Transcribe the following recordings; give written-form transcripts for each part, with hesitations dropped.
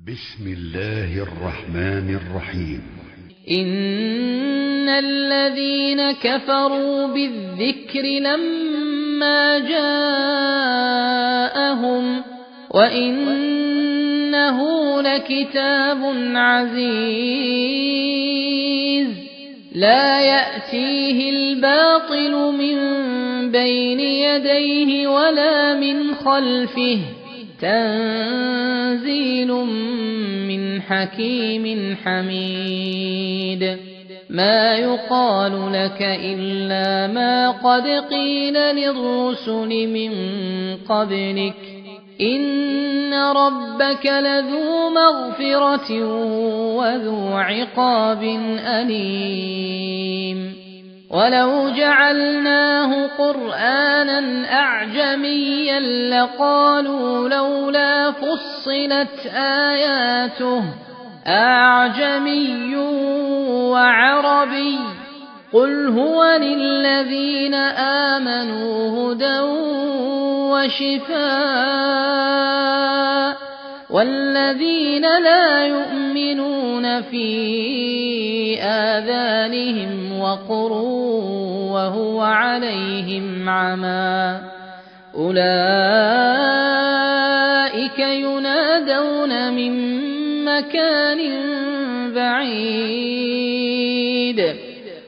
بسم الله الرحمن الرحيم. إن الذين كفروا بالذكر لما جاءهم وإنه لكتاب عزيز لا يأتيه الباطل من بين يديه ولا من خلفه تنزيل من حكيم حميد ما يقال لك إلا ما قد قيل للرسل من قبلك إن ربك لذو مغفرة وذو عقاب أليم ولو جعلناه قرآنا أعجميا لقالوا لولا فصلت آياته أعجمي وعربي قل هو للذين آمنوا هدى وشفاء والذين لا يؤمنون في آذانهم وقر وهو عليهم عمى أولئك ينادون من مكان بعيد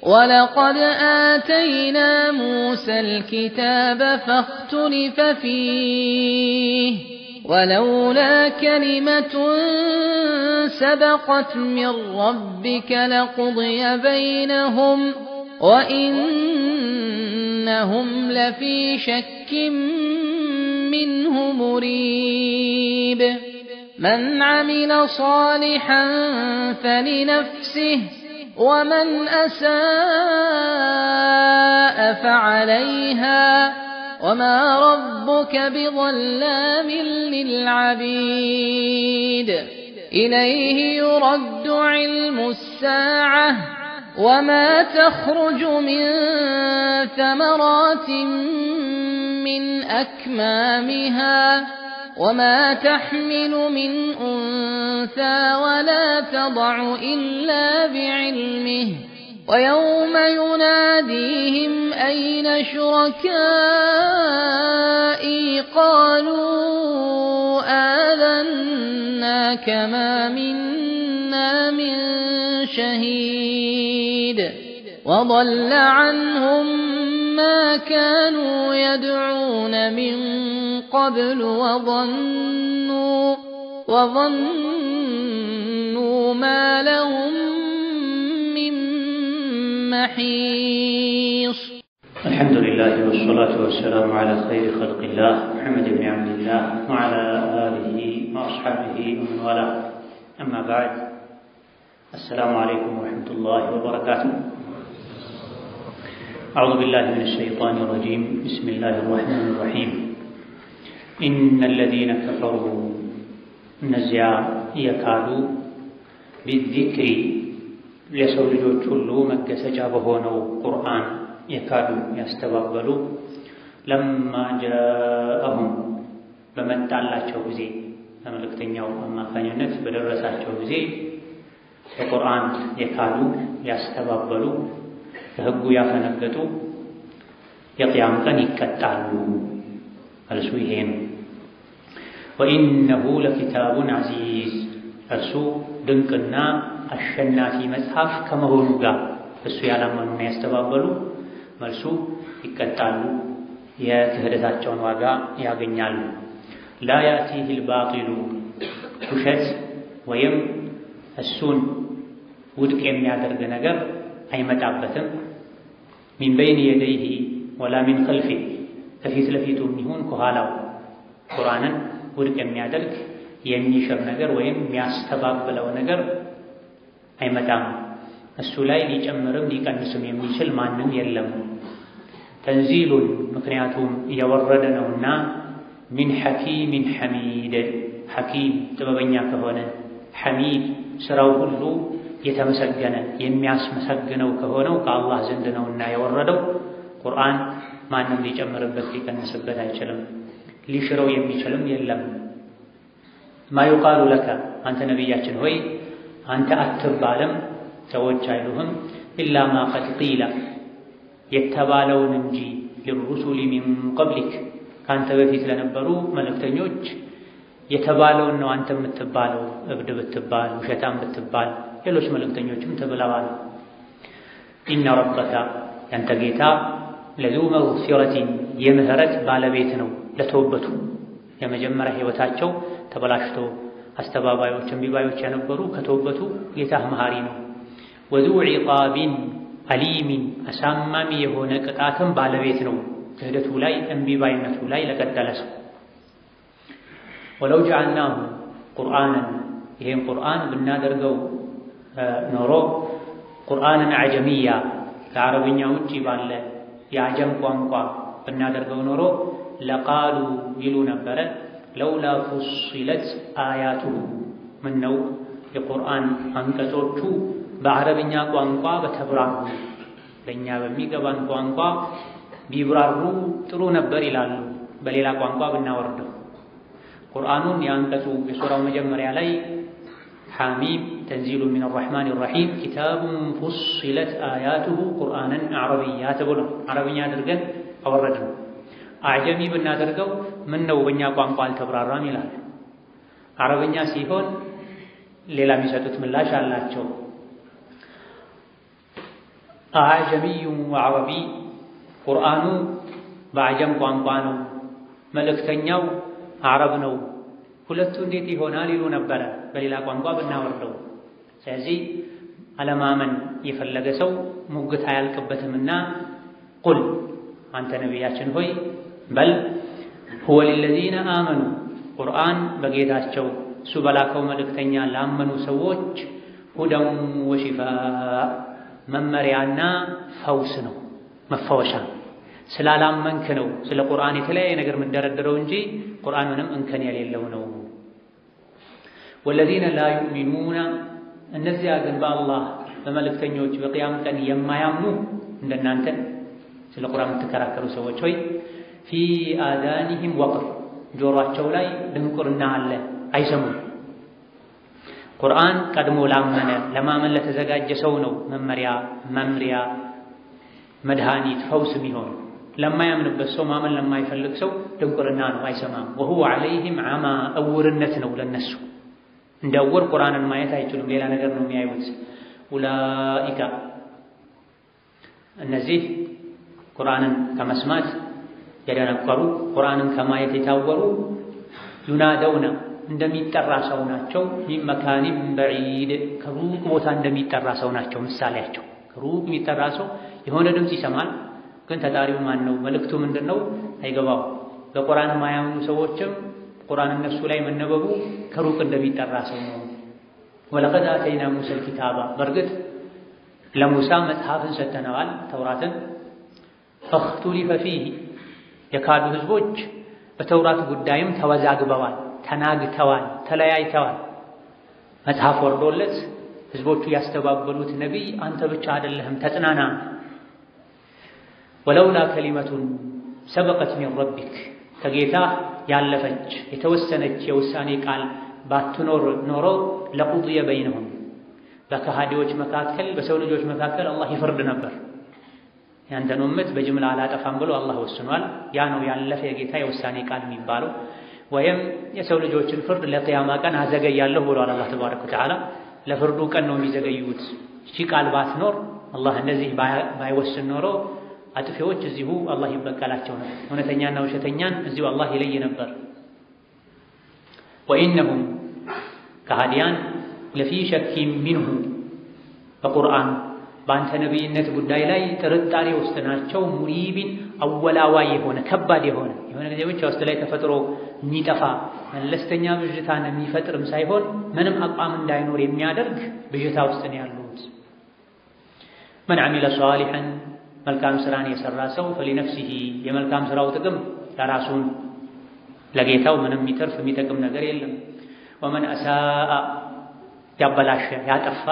ولقد آتينا موسى الكتاب فاختلف فيه ولولا كلمة سبقت من ربك لقضي بينهم وإنهم لفي شك منه مريب من عمل صالحا فلنفسه ومن أساء فعليها وما ربك بظلام للعبيد إليه يرد علم الساعة وما تخرج من ثمرات من أكمامها وما تحمل من أنثى ولا تضع إلا بعلمه ويوم يناديهم أين شركائي قالوا آذناك ما منا من شهيد وضل عنهم ما كانوا يدعون من قبل وظنوا ما لهم من محيص. الحمد لله والصلاة والسلام على خير خلق الله محمد بن عبد الله وعلى آله وأصحابه ومن والاه أما بعد السلام عليكم ورحمة الله وبركاته. أعوذ بالله من الشيطان الرجيم بسم الله الرحمن الرحيم إن الذين كفروا نزيا يكادوا بالذكر لسو ልጆች ሁሉ መገሰጫ በሆነው ቁርአን የካዱ ያስተባበሉ ለማ ጃአሁም በመጣላቸው ጊዜ በመልእክተኛው አማካኝነት በደረሳቸው ጊዜ በቁርአን የካዱ ያስተባበሉ ከህጉ ያፈነገጡ የቂያም ቀን ይቀጣሉ። እርሱ ይሄ ነው። ወኢነሁ ለኪታቡን ዐዚዝ እርሱ ድንቅና አሸናፊ መጽሐፍ ከመሆኑ ጋር እሱ ያላመኑና ያስተባበሉ መልሱ ይቀጣሉ፣ የክህደታቸውን ዋጋ ያገኛሉ። ላ ያእቲሂ ልባጢሉ ውሸት ወይም እሱን ውድቅ የሚያደርግ ነገር አይመጣበትም። ሚን በይን የደይሂ ወላ ሚን ኸልፊህ ከፊት ለፊቱ የሚሆን ከኋላው ቁርአንን ውድቅ የሚያደርግ የሚሽር ነገር ወይም የሚያስተባብለው ነገር አይመጣም። እሱ ላይ ሊጨምርም ሊቀንስም የሚችል ማንም የለም። ተንዚሉን ምክንያቱም እየወረደ ነውና ሚን ሐኪሚን ሐሚድ ሐኪም ጥበበኛ ከሆነ ሐሚድ ስራው ሁሉ የተመሰገነ የሚያስመሰግነው ከሆነው ከአላህ ዘንድ ነውና የወረደው ቁርአን ማንም ሊጨምርበት ሊቀንስበት አይችልም። ሊሽረው የሚችልም የለም። ማ ዩቃሉ ለከ አንተ ነቢያችን ሆይ አንተ አትባልም ሰዎች አይሉህም ኢላ ማ ቀድ ቂለ የተባለውን እንጂ ሊሩሱሊ ሚን ቀብሊክ ከአንተ በፊት ለነበሩ መልእክተኞች የተባለውን ነው አንተ የምትባለው። እብድ ብትባል ውሸታም ብትባል ሌሎች መልእክተኞችም ተብለዋል። ኢነ ረበከ ያንተ ጌታ ለዙ መግፊረቲን የምህረት ባለቤት ነው ለተወበቱ የመጀመሪያ ህይወታቸው ተበላሽቶ አስተባባዮች እምቢባዮች የነበሩ ከተወበቱ ጌታህ መሐሪ ነው። ወዙ ዒቃቢን አሊሚን አሳማሚ የሆነ ቅጣትም ባለቤት ነው ክህደቱ ላይ እምቢባይነቱ ላይ ለቀጠለ ሰው። ወለው ጀዐልናሁ ቁርአንን ይሄን ቁርአን ብናደርገው ኖሮ ቁርአንን አዕጀሚያ ከአረብኛ ውጪ ባለ የአጀም ቋንቋ ብናደርገው ኖሮ ለቃሉ ይሉ ነበረ ለውላ ፉሲለት አያቱሁ ምነው የቁርአን አንቀጾቹ በአረብኛ ቋንቋ በተብራሩ ለእኛ በሚገባን ቋንቋ ቢብራሩ ጥሩ ነበር ይላሉ። በሌላ ቋንቋ ብናወርደው ቁርአኑን የአንቀጹ የሱራው መጀመሪያ ላይ ሐሚም ተንዚሉ ሚን አርረሕማን አርረሒም ኪታቡን ፉሲለት አያቱሁ ቁርአንን አዕረብያ ተብሎ አረብኛ አድርገን አወረድነው። አዕጀሚ ብናደርገው ምን ነው በእኛ ቋንቋ አልተብራራም ይላል። አረብኛ ሲሆን ሌላ የሚሰጡት ምላሽ አላቸው። አዕጀሚዩ ወዐረቢ ቁርአኑ በአዕጀም ቋንቋ ነው፣ መልእክተኛው አረብ ነው፣ ሁለቱ እንዴት ይሆናል ይሉ ነበረ በሌላ ቋንቋ ብናወርደው። ስለዚህ አለማመን የፈለገ ሰው ሙግት አያልቅበትምና ቁል አንተ ነቢያችን ሆይ በል ሁወ ሊለዚነ አመኑ ቁርአን በጌታቸው እሱ በላከው መልእክተኛ ላመኑ ሰዎች ሁደን ወሽፋእ መመሪያና ፈውስ ነው፣ መፈወሻ። ስላላመንክ ነው ስለ ቁርአን የተለያየ ነገር የምንደረድረው እንጂ ቁርአን ምንም እንከን የሌለው ነው። ወለዚነ ላ ዩእሚኑነ እነዚያ ግን በአላህ በመልእክተኞች በቅያም ቀን የማያምኑ እንደናንተ ስለ ቁርአን የምትከራከሩ ሰዎች ሆይ ፊ አዛኒሂም ወቅር ጆሮአቸው ላይ ድንቁርና አለ፣ አይሰሙም። ቁርአን ቀድሞ ላመነ ለማመን ለተዘጋጀ ሰው ነው መምሪያ መድኃኒት ፈውስ የሚሆን። ለማያምንበት ሰው ማመን ለማይፈልግ ሰው ድንቁርና ነው፣ አይሰማም። ወሁወ ዐለይሂም ዐማ እውርነት ነው ለነሱ። እንደ እውር ቁርአንን ማየት አይችሉም፣ ሌላ ነገር ነው የሚያዩት። ኡላኢከ እነዚህ ቁርአንን ከመስማት የደነቀሩ ቁርአንን ከማየት የታወሩ ዩናደውና እንደሚጠራ ሰው ናቸው። ሚን መካኒን በዒድ ከሩቅ ቦታ እንደሚጠራ ሰው ናቸው። ምሳሌያቸው ከሩቅ የሚጠራ ሰው የሆነ ድምፅ ይሰማል፣ ግን ተጣሪው ማን ነው መልእክቱ ምንድን ነው አይገባው። በቁርአን የማያምኑ ሰዎችም ቁርአን እነሱ ላይ መነበቡ ከሩቅ እንደሚጠራ ሰው ነው። ወለቀድ አተይና ሙሰል ኪታባ በእርግጥ ለሙሳ መጽሐፍን ሰጥተነዋል ተውራትን። ፈኽቱሊፈ ፊህ የካዱ ህዝቦች በተውራት ጉዳይም ተወዛግበዋል፣ ተናግተዋል፣ ተለያይተዋል። መጽሐፍ ወርዶለት ህዝቦቹ ያስተባበሉት ነቢይ አንተ ብቻ አይደለህም ተጽናና። ወለውላ ከሊመቱን ሰበቀት ሚን ረቢክ ከጌታ ያለፈች የተወሰነች የውሳኔ ቃል ባትኖር ኖሮ ለቁድየ በይነሁም በከሃዲዎች መካከል በሰው ልጆች መካከል አላህ ይፈርድ ነበር። ያንተን ኡመት በጅምላ አላጠፋም ብሎ አላህ ወስኗል። ያ ነው ያለፈ የጌታ የውሳኔ ቃል የሚባለው። ወይም የሰው ልጆችን ፍርድ ለቂያማ ቀን አዘገያለሁ ብሏል አላህ ተባረከ ወተዓላ። ለፍርዱ ቀን ነው የሚዘገዩት። እቺ ቃል ባትኖር አላህ እንደዚህ ባይወስን ኖሮ አጥፊዎች እዚሁ አላህ ይበቀላቸው ነበር። እውነተኛና ውሸተኛን እዚሁ አላህ ይለይ ነበር። ወኢነሁም ከሃዲያን ለፊ ሸኪን ሚንሁ በቁርአን በአንተ ነቢይነት ጉዳይ ላይ ጥርጣሬ ውስጥ ናቸው። ሙሪቢን አወላዋይ የሆነ ከባድ የሆነ ጊዜ ብቻ ውስጥ ላይ ተፈጥሮ የሚጠፋ መለስተኛ ብዥታን የሚፈጥርም ሳይሆን ምንም አቋም እንዳይኖር የሚያደርግ ብዥታ ውስጥ ነው ያሉት። መን ዐሚለ ሷሊሐን መልካም ስራን የሰራ ሰው ፈሊነፍሲሂ የመልካም ስራው ጥቅም ለራሱን ለጌታው ምንም የሚተርፍ የሚጠቅም ነገር የለም። ወመን አሳአ ያበላሸ ያጠፋ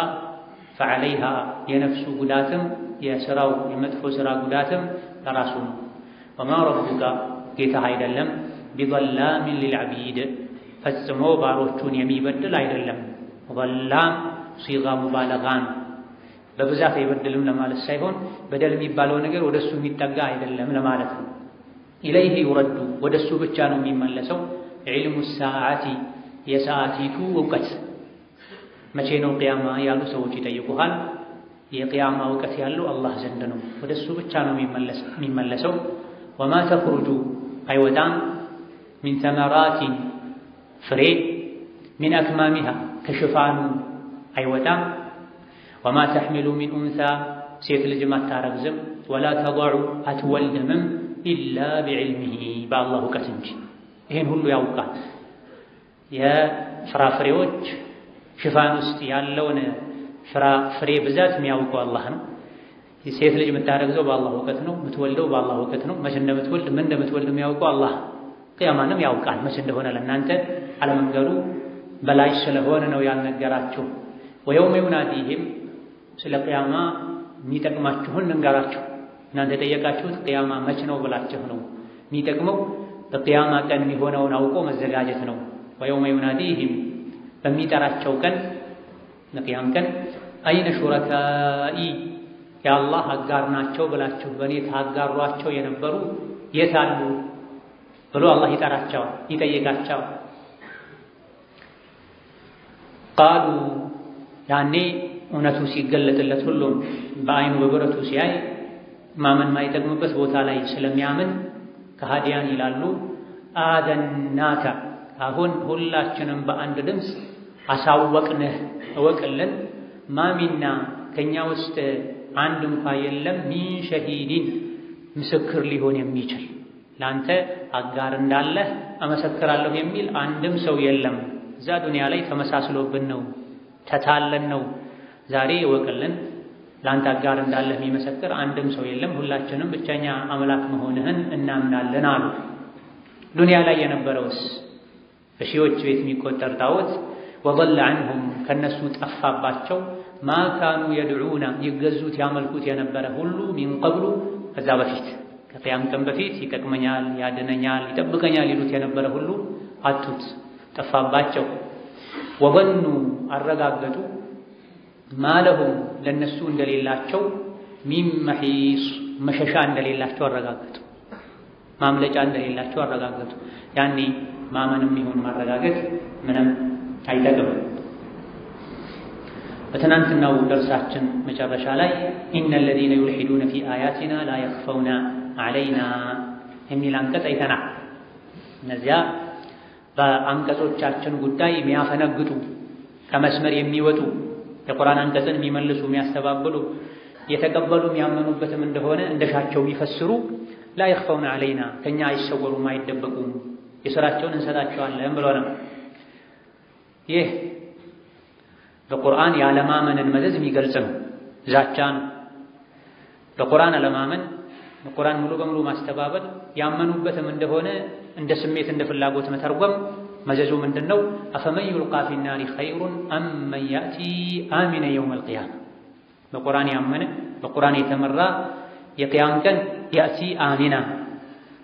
ፈዐለይሃ የነፍሱ ጉዳትም የስራው የመጥፎ ስራ ጉዳትም ለራሱ ነው። ወማ ረቡከ ጌታህ አይደለም ቢዘላሚን ሊልዐቢድ ፈጽሞ ባሮቹን የሚበድል አይደለም። ظላም ሲጋ ሙባለጋን በብዛት አይበድልም ለማለት ሳይሆን በደል የሚባለው ነገር ወደሱ የሚጠጋ አይደለም ለማለት ነው። ኢለይሂ ይረዱ ወደሱ ብቻ ነው የሚመለሰው። ዒልሙ ሰዓቲ የሰዓቲቱ እውቀት መቼ ነው ቅያማ ያሉ ሰዎች ይጠይቁሃል። የቅያማ እውቀት ያለው አላህ ዘንድ ነው። ወደሱ ብቻ ነው የሚመለሰው። ወማ ተኽሩጁ አይወጣም ሚን ተመራቲን ፍሬ ሚን አክማሚሃ ከሽፋኑ አይወጣም። ወማ ተሕሚሉ ሚን ኡንሳ ሴት ልጅም አታረግዝም። ወላ ተضዑ አትወልድምም ኢላ ቢዕልሚሂ በአላህ እውቀት እንጂ። ይህን ሁሉ ያውቃል። የፍራፍሬዎች ሽፋን ውስጥ ያለውን ፍሬ ብዛት የሚያውቀው አላህ ነው። ሴት ልጅ የምታረግዘው በአላህ እውቀት ነው። የምትወልደው በአላህ እውቀት ነው። መቼ እንደምትወልድ ምን እንደምትወልድ የሚያውቀው አላህ። ቅያማንም ያውቃል መቼ እንደሆነ። ለእናንተ አለመንገሩ በላይ ስለሆነ ነው ያልነገራችሁ። ወየውመ ዩናዲሂም ስለ ቅያማ የሚጠቅማችሁን ልንገራችሁ። እናንተ የጠየቃችሁት ቅያማ መች ነው ብላችሁ ነው። የሚጠቅመው በቅያማ ቀን የሚሆነውን አውቆ መዘጋጀት ነው። ወየውመ ዩናዲሂም በሚጠራቸው ቀን ለቅያም ቀን አይነ ሹረካኢ የአላህ አጋር ናቸው ብላችሁ በእኔ ታጋሯቸው የነበሩ የት አሉ ብሎ አላህ ይጠራቸዋል፣ ይጠይቃቸዋል። ቃሉ ያኔ እውነቱ ሲገለጥለት ሁሉም በአይኑ በብረቱ ሲያይ ማመን ማይጠቅምበት ቦታ ላይ ስለሚያምን ከሃዲያን ይላሉ አደናከ አሁን ሁላችንም በአንድ ድምፅ አሳወቅንህ እወቅልን። ማሚና ከኛ ውስጥ አንድ እንኳ የለም ሚን ሸሂዲን ምስክር ሊሆን የሚችል ለአንተ አጋር እንዳለህ አመሰክራለሁ የሚል አንድም ሰው የለም። እዛ ዱንያ ላይ ተመሳስሎብን ነው ተታለን ነው። ዛሬ እወቅልን ለአንተ አጋር እንዳለህ የሚመሰክር አንድም ሰው የለም። ሁላችንም ብቸኛ አምላክ መሆንህን እናምናለን አሉ። ዱንያ ላይ የነበረውስ በሺዎች ቤት የሚቆጠር ጣዖት ወضل عنهم ከነሱ ጠፋባቸው። ማ ካኑ የድዑና ይገዙት ያመልኩት የነበረ ሁሉ ሚን ቀብሉ ከዛ በፊት ከቅያም ቀን በፊት ይጠቅመኛል፣ ያድነኛል፣ ይጠብቀኛል ይሉት የነበረ ሁሉ አጡት፣ ጠፋባቸው። ወظኑ አረጋገጡ ማለሁም ለነሱ እንደሌላቸው ሚን መሒስ መሸሻ እንደሌላቸው አረጋገጡ፣ ማምለጫ እንደሌላቸው አረጋገጡ። ያኔ ማመንም ይሁን ማረጋገጥ ምንም አይጠቅምም። በትናንትናው ደርሳችን መጨረሻ ላይ ኢነ الذين يلحدون في آياتنا لا يخفون علينا የሚል አንቀጽ አይተናል። እነዚያ በአንቀጾቻችን ጉዳይ የሚያፈነግጡ ከመስመር የሚወጡ የቁርአን አንቀጽን የሚመልሱ የሚያስተባብሉ የተቀበሉ የሚያመኑበትም እንደሆነ እንደሻቸው የሚፈስሩ لا يخفون علينا ከኛ አይሰወሩም አይደበቁም የሥራቸውን እንሰጣቸዋለን ብሎ ነው። ይህ በቁርአን ያለማመንን መዘዝ የሚገልጽ ነው። ዛቻ ነው። በቁርአን አለማመን፣ በቁርአን ሙሉ በሙሉ ማስተባበል ያመኑበትም እንደሆነ እንደ ስሜት እንደ ፍላጎት መተርጎም መዘዙ ምንድነው? አፈመን ዩልቃ ፊ النار خير ام من ياتي امنا يوم القيامه በቁርአን ያመነ በቁርአን የተመራ የቂያም ቀን ያቲ አሚና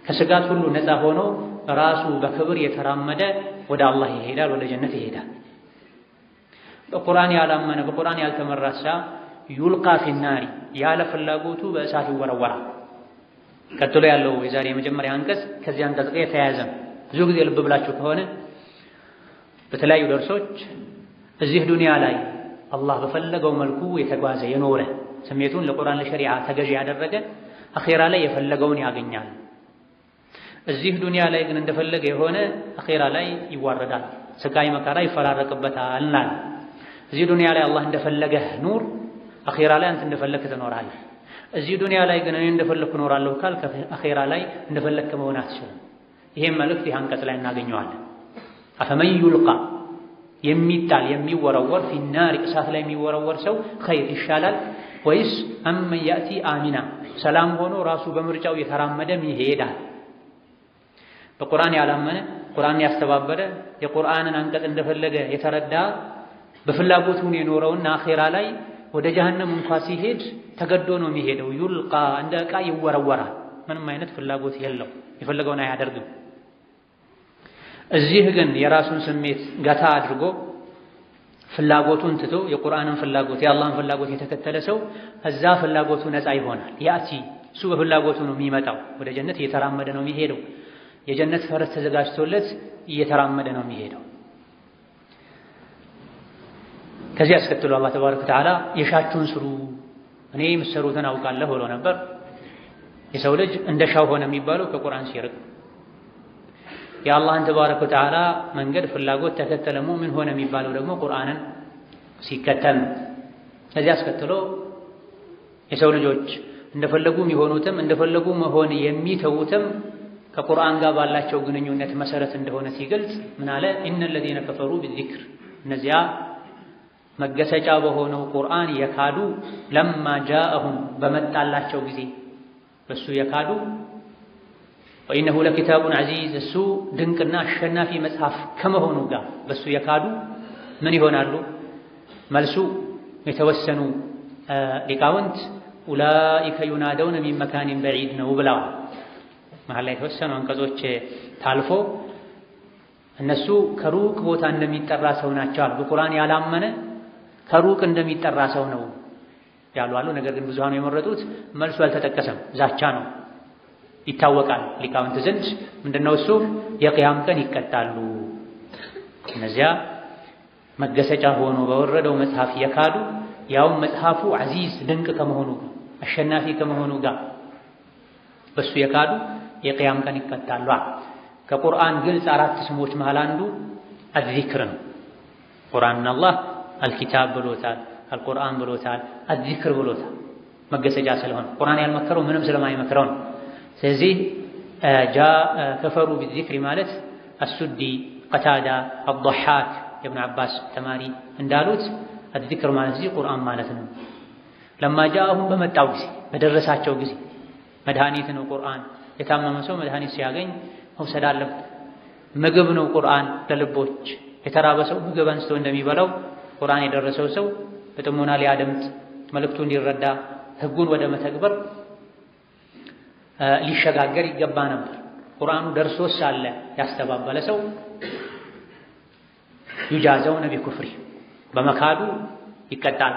ከስጋት ሁሉ ነፃ ሆኖ ራሱ በክብር የተራመደ ወደ አላህ ይሄዳል፣ ወደ ጀነት ይሄዳል። በቁርአን ያላመነ በቁርአን ያልተመራሳ ዩልቃ ፊ النار ያለ ፍላጎቱ በእሳት ይወረወራል። ቀጥሎ ያለው የዛሬ የመጀመሪያ አንቀጽ ከዚህ አንቀጽ ጋር የተያያዘ ብዙ ጊዜ ልብ ብላችሁ ከሆነ በተለያዩ ደርሶች እዚህ ዱንያ ላይ አላህ በፈለገው መልኩ የተጓዘ የኖረ ስሜቱን ለቁርአን ለሸሪዓ ተገዢ ያደረገ አኺራ ላይ የፈለገውን ያገኛል። እዚህ ዱንያ ላይ ግን እንደፈለገ የሆነ አኺራ ላይ ይዋረዳል፣ ስቃይ መከራ ይፈራረቅበታል። እዚህ ዱንያ ላይ አላህ እንደፈለገህ ኑር፣ አኺራ ላይ አንተ እንደፈለግህ ትኖራለህ። እዚህ ዱንያ ላይ ግን እኔ እንደፈለግኩ እኖራለሁ ካልክ አኺራ ላይ እንደፈለግክ መሆን አትችልም። ይሄን መልእክት ይህ አንቀጽ ላይ እናገኘዋለን። አፈመን ዩልቃ የሚጣል የሚወረወር ፊናር እሳት ላይ የሚወረወር ሰው ኸይር ይሻላል ወይስ አመን ያእቲ አሚና ሰላም ሆኖ ራሱ በምርጫው የተራመደም ይሄዳል? በቁርአን ያላመነ ቁርአን ያስተባበረ የቁርአንን አንቀጽ እንደፈለገ የተረዳ በፍላጎቱ የኖረውና አኺራ ላይ ወደ ጀሃነም እንኳን ሲሄድ ተገዶ ነው የሚሄደው። ዩልቃ እንደ ዕቃ ይወረወራል። ምንም አይነት ፍላጎት የለው፣ የፈለገውን አያደርግም። እዚህ ግን የራሱን ስሜት ገታ አድርጎ ፍላጎቱን ትቶ የቁርአንን ፍላጎት የአላህን ፍላጎት የተከተለ ሰው እዛ ፍላጎቱ ነፃ ይሆናል። ያቲ እሱ በፍላጎቱ ነው የሚመጣው፣ ወደ ጀነት እየተራመደ ነው የሚሄደው። የጀነት ፈረስ ተዘጋጅቶለት እየተራመደ ነው የሚሄደው። ከዚህ አስከትሎ አላህ ተባረከ ወተዓላ የሻችሁን ስሩ እኔ የምትሰሩትን አውቃለሁ ብሎ ነበር። የሰው ልጅ እንደሻው ሆነ የሚባለው ከቁርአን ሲርቅ፣ የአላህን ተባረከ ወተዓላ መንገድ ፍላጎት ተከተለ ሙእሚን ሆነ የሚባለው ደግሞ ቁርአንን ሲከተል ነው። ከዚህ አስከትሎ የሰው ልጆች እንደፈለጉ የሚሆኑትም እንደፈለጉ መሆን የሚተውትም ከቁርአን ጋር ባላቸው ግንኙነት መሰረት እንደሆነ ሲገልጽ ምን አለ? ኢነል ለዚነ ከፈሩ ቢዚክር፣ እነዚያ መገሰጫ በሆነው ቁርአን የካዱ ለማ ጃአሁም በመጣላቸው ጊዜ በሱ የካዱ ወኢነሁ ለኪታቡን ዐዚዝ እሱ ድንቅና አሸናፊ መጽሐፍ ከመሆኑ ጋር በሱ የካዱ ምን ይሆናሉ? መልሱ የተወሰኑ ሊቃውንት ኡላኢከ ዩናደውነ ሚን መካኒን በዒድ ነው ብለዋል። መሀል ላይ የተወሰኑ አንቀጾች ታልፎ እነሱ ከሩቅ ቦታ እንደሚጠራ ሰው ናቸው አሉ። በቁርአን ያላመነ ከሩቅ እንደሚጠራ ሰው ነው ያሉ አሉ። ነገር ግን ብዙሃኑ የመረጡት መልሱ አልተጠቀሰም፣ ዛቻ ነው። ይታወቃል ሊቃውንት ዘንድ ምንድነው እሱ? የቂያም ቀን ይቀጣሉ። እነዚያ መገሰጫ ሆኖ በወረደው መጽሐፍ የካዱ ያው መጽሐፉ ዐዚዝ ድንቅ ከመሆኑ አሸናፊ ከመሆኑ ጋር በሱ የካዱ የቂያም ቀን ይቀጣሉ። ከቁርአን ግልጽ አራት ስሞች መሃል አንዱ አዝዚክር ነው። ቁርአንን አላህ አልኪታብ ብሎታል፣ አልቁርአን ብሎታል፣ አዝዚክር ብሎታል። መገሰጫ ስለሆነ ቁርአን ያልመከረው ምንም ስለማይመክረው ነው። ስለዚህ ከፈሩ ቢዚክሪ ማለት አሱዲ፣ ቀታዳ፣ አضحاك የኢብኑ አባስ ተማሪ እንዳሉት አዝዚክር ማለት እዚህ ቁርአን ማለት ነው። ለማ ጃአሁም በመጣው ጊዜ በደረሳቸው ጊዜ መድኃኒት ነው ቁርአን። የታመመ ሰው መድኃኒት ሲያገኝ መውሰድ አለበት። ምግብ ነው ቁርአን ለልቦች። የተራበ ሰው ምግብ አንስቶ እንደሚበላው ቁርአን የደረሰው ሰው በጥሞና ሊያደምጥ መልእክቱን እንዲረዳ ህጉን ወደ መተግበር ሊሸጋገር ይገባ ነበር። ቁርአኑ ደርሶስ ሳለ ያስተባበለ ሰው ይጃዘውነ ቢኩፍሪ በመካዱ ይቀጣል።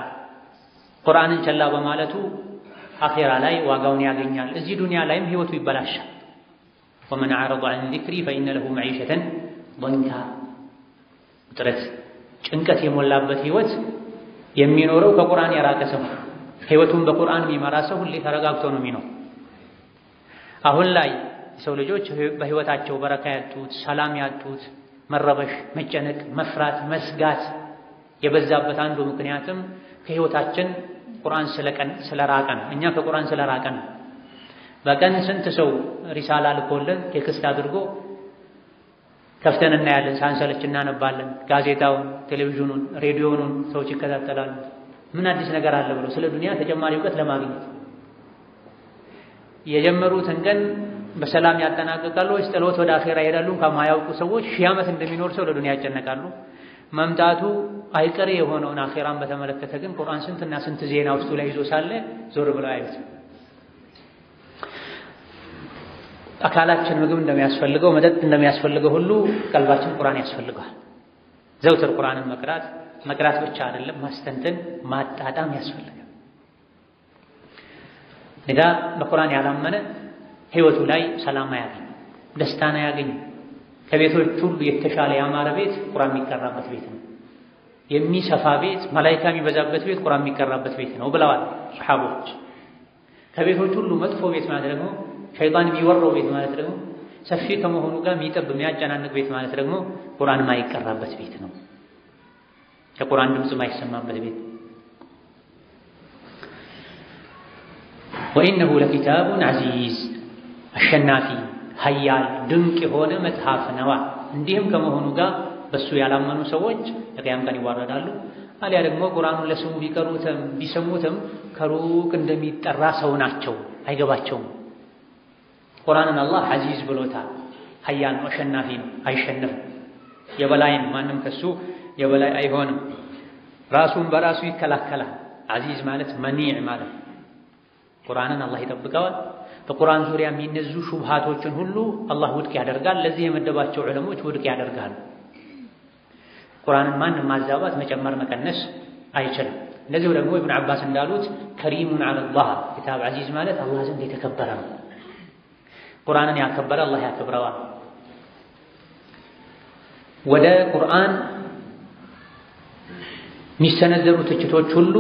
ቁርአንን ቸላ በማለቱ አኺራ ላይ ዋጋውን ያገኛል። እዚህ ዱንያ ላይም ህይወቱ ይበላሻል። ወመን አዕረض ዐን ዚክሪ ፈኢነ ለሁ መዒሸተን ضንካ፣ ውጥረት ጭንቀት የሞላበት ህይወት የሚኖረው ከቁርአን የራቀ ሰው፣ ህይወቱን በቁርአን የሚመራ ሰው ሁሌ ተረጋግቶ ነው የሚኖር። አሁን ላይ የሰው ልጆች በህይወታቸው በረካ ያጡት፣ ሰላም ያጡት፣ መረበሽ፣ መጨነቅ፣ መፍራት፣ መስጋት የበዛበት አንዱ ምክንያትም ከህይወታችን ቁርአን ስለራቀን፣ እኛ ከቁርአን ስለራቀን። በቀን ስንት ሰው ሪሳላ ልኮልን ቴክስት አድርጎ ከፍተን እናያለን፣ ሳንሰለች እናነባለን። ጋዜጣውን፣ ቴሌቪዥኑን፣ ሬዲዮኑን ሰዎች ይከታተላሉ። ምን አዲስ ነገር አለ ብለው ስለ ዱንያ ተጨማሪ እውቀት ለማግኘት የጀመሩትን ቀን በሰላም ያጠናቅቃሉ ወይስ ጥሎት ወደ አኺራ ይሄዳሉ? ከማያውቁ ሰዎች ሺህ ዓመት እንደሚኖር ሰው ለዱንያ ያጨነቃሉ። መምጣቱ አይቀሬ የሆነውን አኺራን በተመለከተ ግን ቁርአን ስንትና ስንት ዜና ውስጡ ላይ ይዞ ሳለ ዞር ብለው አያዩት። አካላችን ምግብ እንደሚያስፈልገው መጠጥ እንደሚያስፈልገው ሁሉ ቀልባችን ቁርአን ያስፈልገዋል። ዘውትር ቁርአንን መቅራት ብቻ አይደለም፣ ማስተንተን ማጣጣም ያስፈልጋል። ንዳ በቁርአን ያላመነ ህይወቱ ላይ ሰላም አያገኝ፣ ደስታን አያገኝ። ከቤቶች ሁሉ የተሻለ ያማረ ቤት ቁርአን የሚቀራበት ቤት ነው። የሚሰፋ ቤት፣ መላኢካ የሚበዛበት ቤት ቁርአን የሚቀራበት ቤት ነው ብለዋል ሱሐቦች። ከቤቶች ሁሉ መጥፎ ቤት ማለት ደግሞ ሸይጣን የሚወረው ቤት ማለት ደግሞ ሰፊ ከመሆኑ ጋር የሚጠብ የሚያጨናንቅ ቤት ማለት ደግሞ ቁርአን የማይቀራበት ቤት ነው። የቁርአን ድምፅ የማይሰማበት ቤት። ወኢነሁ ለኪታቡን ዐዚዝ አሸናፊ ሀያል ድንቅ የሆነ መጽሐፍ ነዋ። እንዲህም ከመሆኑ ጋር በሱ ያላመኑ ሰዎች የቂያም ቀን ይዋረዳሉ። አሊያ ደግሞ ቁርአኑን ለስሙ ቢቀሩትም ቢሰሙትም ከሩቅ እንደሚጠራ ሰው ናቸው፣ አይገባቸውም። ቁርአንን አላህ ዐዚዝ ብሎታል። ሀያል ነው፣ አሸናፊ ነው፣ አይሸነፍም። የበላይን ማንም ከሱ የበላይ አይሆንም። ራሱን በራሱ ይከላከላል። ዐዚዝ ማለት መኒዕ ማለት ቁርአንን አላህ ይጠብቀዋል። በቁርአን ዙሪያ የሚነዙ ሹብሃቶችን ሁሉ አላህ ውድቅ ያደርጋል። ለዚህ የመደባቸው ዑለሞች ውድቅ ያደርጋሉ። ቁርአንን ማንም ማዛባት መጨመር መቀነስ አይችልም። እንደዚሁ ደግሞ ኢብኑ አባስ እንዳሉት ከሪሙን ዐለላህ ኪታብ ዐዚዝ ማለት አላህ ዘንድ የተከበረ ነው። ቁርአንን ያከበረ አላህ ያከብረዋል። ወደ ቁርአን የሚሰነዘሩ ትችቶች ሁሉ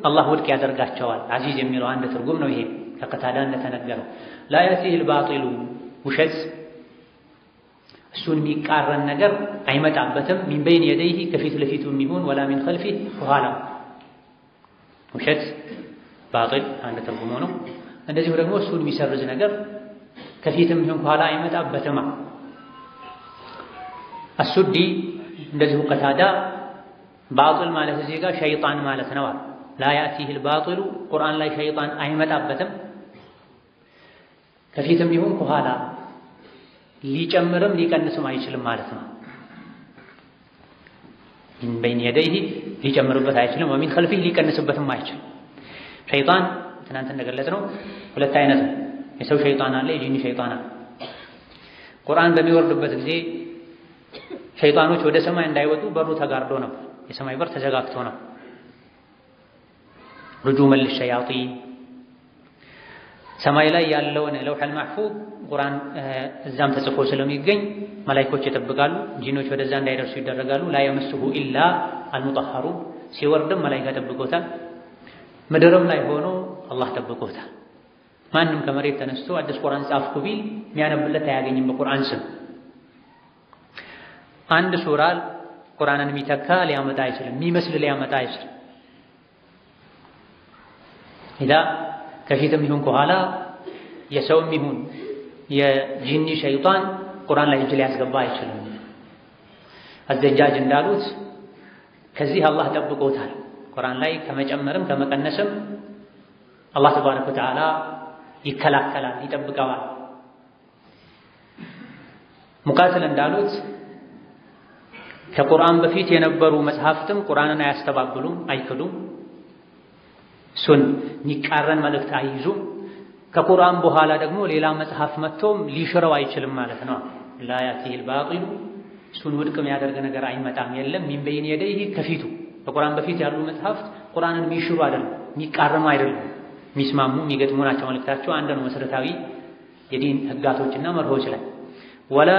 አላህ ውድቅ ያደርጋቸዋል። ዐዚዝ የሚለው አንድ ትርጉም ነው። ይሄ ከቀታዳ እንደተነገረው ላ ያእቲሂል ባጢሉ ውሸት እሱን የሚቃረን ነገር አይመጣበትም። ሚን በይን የደይህ ከፊት ለፊቱ የሚሆን ወላ ሚን ኸልፊህ ከኋላ ውሸት ባጢል አንድ ትርጉሙ ነው። እንደዚሁ ደግሞ እሱን የሚሰርዝ ነገር ከፊትም ይሁን ከኋላ አይመጣበትም። አሱዲ እንደዚሁ ቀታዳ ባጢል ማለት እዚህ ጋር ሸይጣን ማለት ነው። ላ ያእቲሂል ባጢሉ ቁርአን ላይ ሸይጣን አይመጣበትም ከፊትም ይሁን ከኋላ ሊጨምርም ሊቀንስም አይችልም ማለት ነው። ሚን በይን የደይህ ሊጨምርበት አይችልም፣ ወሚን ኸልፊህ ሊቀንስበትም አይችልም። ሸይጣን ትናንት እንደገለጽነው ሁለት አይነት ነው። የሰው ሸይጣን አለ፣ የጂኒ ሸይጣን አለ። ቁርአን በሚወርድበት ጊዜ ሸይጣኖች ወደ ሰማይ እንዳይወጡ በሩ ተጋርዶ ነበር። የሰማይ በር ተዘጋግቶ ነው። ሩጁመን ሊሸያጢን ሰማይ ላይ ያለውን ለውሐል ማህፉዝ ቁርአን እዛም ተጽፎ ስለሚገኝ መላእክቶች ይጠብቃሉ። ጂኖች ወደዛ እንዳይደርሱ ይደረጋሉ። ላ የመስሁ ኢላ አልሙጠሐሩን ሲወርድም መላእክት ጠብቆታል። ምድርም ላይ ሆኖ አላህ ጠብቆታል። ማንም ከመሬት ተነስቶ አዲስ ቁርአን ጻፍኩ ቢል የሚያነብለት አያገኝም በቁርአን ስም። አንድ ሱራ ቁርአንን የሚተካ ሊያመጣ አይችልም፣ የሚመስል ሊያመጣ አይችልም። ኢዳ ከፊትም ይሁን ከኋላ የሰውም ይሁን የጂኒ ሸይጣን ቁርአን ላይ እጅ ሊያስገባ አይችልም። አዘጃጅ እንዳሉት ከዚህ አላህ ጠብቆታል። ቁርአን ላይ ከመጨመርም ከመቀነስም አላህ ተባረከ ወተዓላ ይከላከላል፣ ይጠብቀዋል። ሙቃትል እንዳሉት ከቁርአን በፊት የነበሩ መጽሐፍትም ቁርአንን አያስተባብሉም፣ አይክዱም። እሱን የሚቃረን መልእክት አይይዙም። ከቁርአን በኋላ ደግሞ ሌላ መጽሐፍ መጥቶም ሊሽረው አይችልም ማለት ነው። ላ ያእቲሂል ባጢሉ እሱን ውድቅ የሚያደርግ ነገር አይመጣም፣ የለም። ሚን በይን የደይህ ከፊቱ ከቁርአን በፊት ያሉ መጽሐፍት ቁርአንን የሚሽሩ አይደለም፣ የሚቃረሙ አይደለም፣ የሚስማሙ የሚገጥሙ ናቸው። መልእክታቸው አንድ ነው። መሰረታዊ የዲን ህጋቶችና መርሆች ላይ ወላ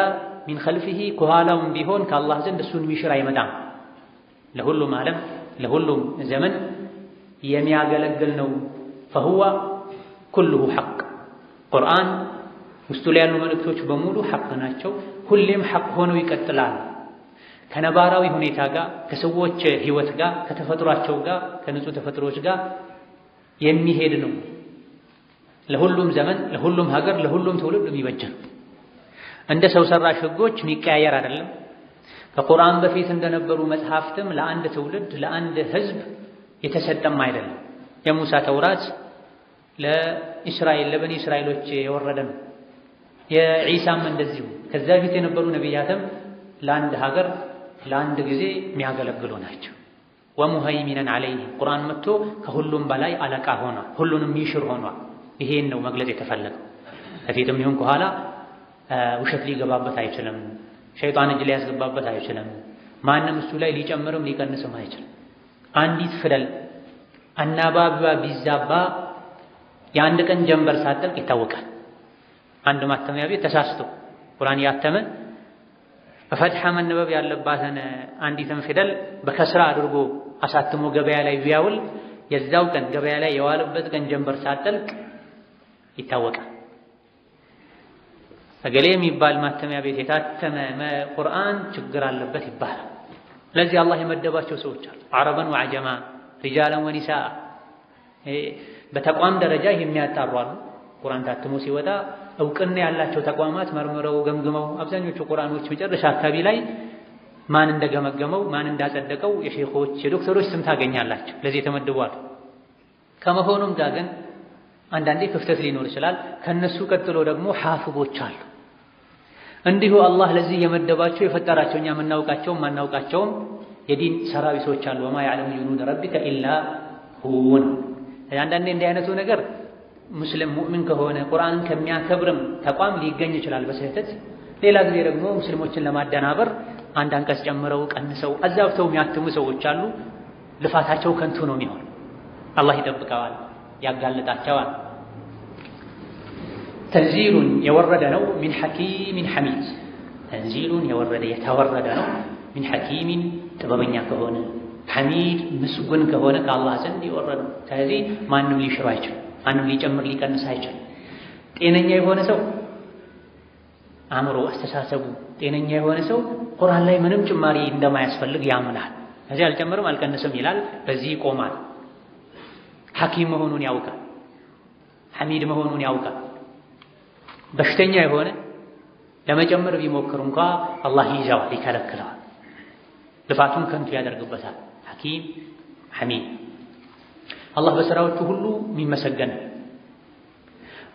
ሚን ኸልፊሂ ከኋላውም ቢሆን ከአላህ ዘንድ እሱን የሚሽር አይመጣም። ለሁሉም ዓለም ለሁሉም ዘመን የሚያገለግል ነው። ፈሁወ ኩሉሁ ሐቅ ቁርአን ውስጡ ላይ ያሉ መልእክቶች በሙሉ ሐቅ ናቸው። ሁሌም ሐቅ ሆነው ይቀጥላል። ከነባራዊ ሁኔታ ጋር ከሰዎች ህይወት ጋር ከተፈጥሯቸው ጋር ከንጹህ ተፈጥሮች ጋር የሚሄድ ነው። ለሁሉም ዘመን ለሁሉም ሀገር ለሁሉም ትውልድ የሚበጅ ነው። እንደ ሰው ሰራሽ ህጎች የሚቀያየር አይደለም። ከቁርአን በፊት እንደነበሩ መጽሐፍትም ለአንድ ትውልድ ለአንድ ህዝብ የተሰጠም አይደለም። የሙሳ ተውራት ለእስራኤል ለበኒ እስራኤሎች የወረደ ነው። የዒሳም እንደዚሁ ከዛ በፊት የነበሩ ነቢያትም ለአንድ ሀገር ለአንድ ጊዜ የሚያገለግሉ ናቸው። ወሙሀይሚነን ዐለይህ ቁርአን መጥቶ ከሁሉም በላይ አለቃ ሆኗል፣ ሁሉንም ይሽር ሆኗል። ይሄን ነው መግለጽ የተፈለገው። ከፊትም ይሁን ከኋላ ውሸት ሊገባበት አይችልም፣ ሸይጣን እጅ ሊያስገባበት አይችልም። ማንም እሱ ላይ ሊጨምርም ሊቀንስም አይችልም። አንዲት ፊደል አናባቢዋ ቢዛባ የአንድ ቀን ጀንበር ሳትጠልቅ ይታወቃል። አንድ ማተሚያ ቤት ተሳስቶ ቁርአን ያተመ በፈትሐ መነበብ ያለባትን አንዲትን ፊደል በከስራ አድርጎ አሳትሞ ገበያ ላይ ቢያውል የዛው ቀን ገበያ ላይ የዋለበት ቀን ጀንበር ሳትጠልቅ ይታወቃል። እገሌ የሚባል ማተሚያ ቤት የታተመ ቁርአን ችግር አለበት ይባላል። ለዚህ አላህ የመደባቸው ሰዎች አሉ። አረበን ወዐጀማ ሪጃለን ወኒሳአ በተቋም ደረጃ የሚያጣሩ አሉ። ቁርአን ታትሞ ሲወጣ እውቅና ያላቸው ተቋማት መርምረው ገምግመው አብዛኞቹ ቁርአኖች መጨረሻ አካባቢ ላይ ማን እንደገመገመው ማን እንዳጸደቀው የሼኾች የዶክተሮች ስም ታገኛላችሁ። ለዚህ ተመድቧል። ከመሆኑም ጋር ግን አንዳንዴ ክፍተት ሊኖር ይችላል። ከነሱ ቀጥሎ ደግሞ ሐፊዞች አሉ። እንዲሁ አላህ ለዚህ የመደባቸው የፈጠራቸው እኛ የምናውቃቸውም ማናውቃቸውም የዲን ሰራዊቶች አሉ። ወማ ያዕለሙ ጁኑደ ረቢከ ኢላ ሁወ። አንዳንዴ እንዲህ አይነቱ ነገር ሙስሊም ሙእሚን ከሆነ ቁርአንን ከሚያከብርም ተቋም ሊገኝ ይችላል በስህተት። ሌላ ጊዜ ደግሞ ሙስሊሞችን ለማደናበር አንድ አንቀጽ ጨምረው ቀንሰው አዛብተው የሚያትሙ ሰዎች አሉ። ልፋታቸው ከንቱ ነው የሚሆን። አላህ ይጠብቀዋል፣ ያጋልጣቸዋል። ተንዚሉን የወረደ ነው ሚን ሐኪሚን ሐሚድ። ተንዚሉን የወረደ የተወረደ ነው ሚን ሐኪሚን ጥበበኛ ከሆነ ሐሚድ ምስጉን ከሆነ ከአላህ ዘንድ የወረደ። ስለዚህ ማንም ሊሽረው አይችልም፣ ማንም ሊጨምር ሊቀንስ አይችልም። ጤነኛ የሆነ ሰው አእምሮ አስተሳሰቡ ጤነኛ የሆነ ሰው ቁርአን ላይ ምንም ጭማሪ እንደማያስፈልግ ያምናል። እዚህ አልጨምርም አልቀንስም ይላል፣ በዚህ ይቆማል። ሐኪም መሆኑን ያውቃል፣ ሐሚድ መሆኑን ያውቃል። በሽተኛ የሆነ ለመጨመር ቢሞክር እንኳ አላህ ይይዘዋል፣ ይከለክለዋል፣ ልፋቱን ከንቱ ያደርግበታል። ሐኪም ሐሚድ። አላህ በሥራዎቹ ሁሉ የሚመሰገን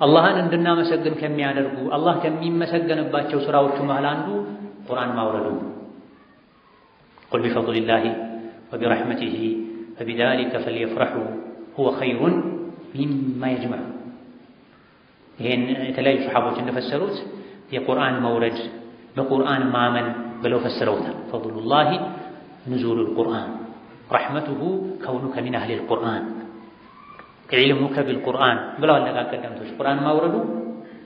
አላህን እንድናመሰግን ከሚያደርጉ አላህ ከሚመሰገንባቸው ሥራዎቹ መሃል አንዱ ቁርአን ማውረዱ። ቁል ቢፈድሊላሂ ወቢረሕመቲሂ ፈቢዛሊከ ፈልየፍረሑ ሁወ ኸይሩን ሚማ የጅመዑን። ይሄን የተለያዩ ሰሓቦች እንደፈሰሩት የቁርአን መውረድ በቁርአን ማመን ብለው ፈስረውታል። ፈድሉላሂ ኑዙሉል ቁርአን ረሕመቱሁ ከውኑከ ሚን አህሊል ቁርአን ዒልሙከ ቢልቁርአን ብለዋል ቀደምቶች። ቁርአን ማውረዱ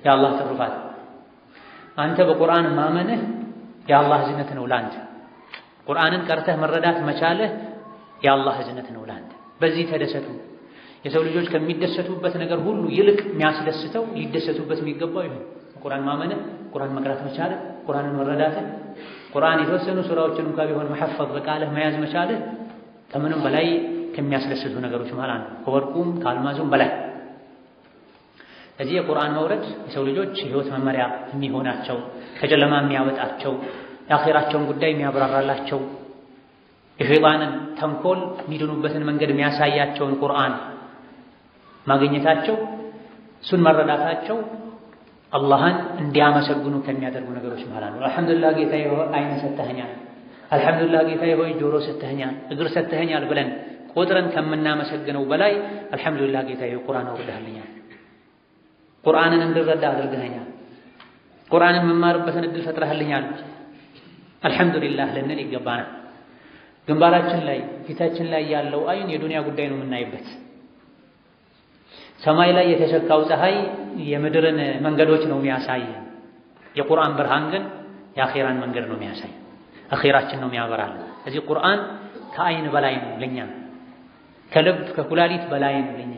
የአላህ ትሩፋት፣ አንተ በቁርአን ማመንህ የአላህ እዝነት ነው ላንተ። ቁርአንን ቀርተህ መረዳት መቻልህ የአላህ እዝነት ነው ላንተ። በዚህ ተደሰቱ። የሰው ልጆች ከሚደሰቱበት ነገር ሁሉ ይልቅ የሚያስደስተው ሊደሰቱበት የሚገባው ይሁን ቁርአን ማመንህ፣ ቁርአን መቅራት መቻልህ፣ ቁርአንን መረዳትህ፣ ቁርአን የተወሰኑ ሱራዎችን እንኳ ቢሆን መሐፈዝ በቃልህ መያዝ መቻልህ ከምንም በላይ ከሚያስደስቱ ነገሮች መሃል አንዱ፣ ከወርቁም ከአልማዙም በላይ። ስለዚህ የቁርአን መውረድ የሰው ልጆች የህይወት መመሪያ የሚሆናቸው፣ ከጨለማ የሚያወጣቸው፣ የአኼራቸውን ጉዳይ የሚያብራራላቸው፣ የሸይጣንን ተንኮል የሚድኑበትን መንገድ የሚያሳያቸውን ቁርአን ማግኘታቸው፣ እሱን መረዳታቸው አላህን እንዲያመሰግኑ ከሚያደርጉ ነገሮች መሃል አንዱ። አልሐምዱሊላህ ጌታዬ ሆይ አይን ሰጥተኸኛል፣ አልሐምዱሊላህ ጌታዬ ሆይ ጆሮ ሰጥተኸኛል፣ እግር ሰጥተኸኛል ብለን ቆጥረን ከምናመሰግነው በላይ አልሐምዱሊላህ ጌታዬ ቁርአን አውርደህልኛል፣ ቁርአንን እንድረዳ አድርገኸኛል፣ ቁርአንን መማርበትን እድል ፈጥረህልኛል፣ አልሐምዱሊላህ ልንል ይገባናል። ግንባራችን ላይ ፊታችን ላይ ያለው አይን የዱንያ ጉዳይ ነው የምናይበት። ሰማይ ላይ የተሰካው ፀሐይ የምድርን መንገዶች ነው የሚያሳይ። የቁርአን ብርሃን ግን የአኼራን መንገድ ነው የሚያሳይ፣ አኼራችን ነው የሚያበራልን። ስለዚህ ቁርአን ከአይን በላይ ነው ለኛ፣ ከልብ ከኩላሊት በላይ ነው ለኛ።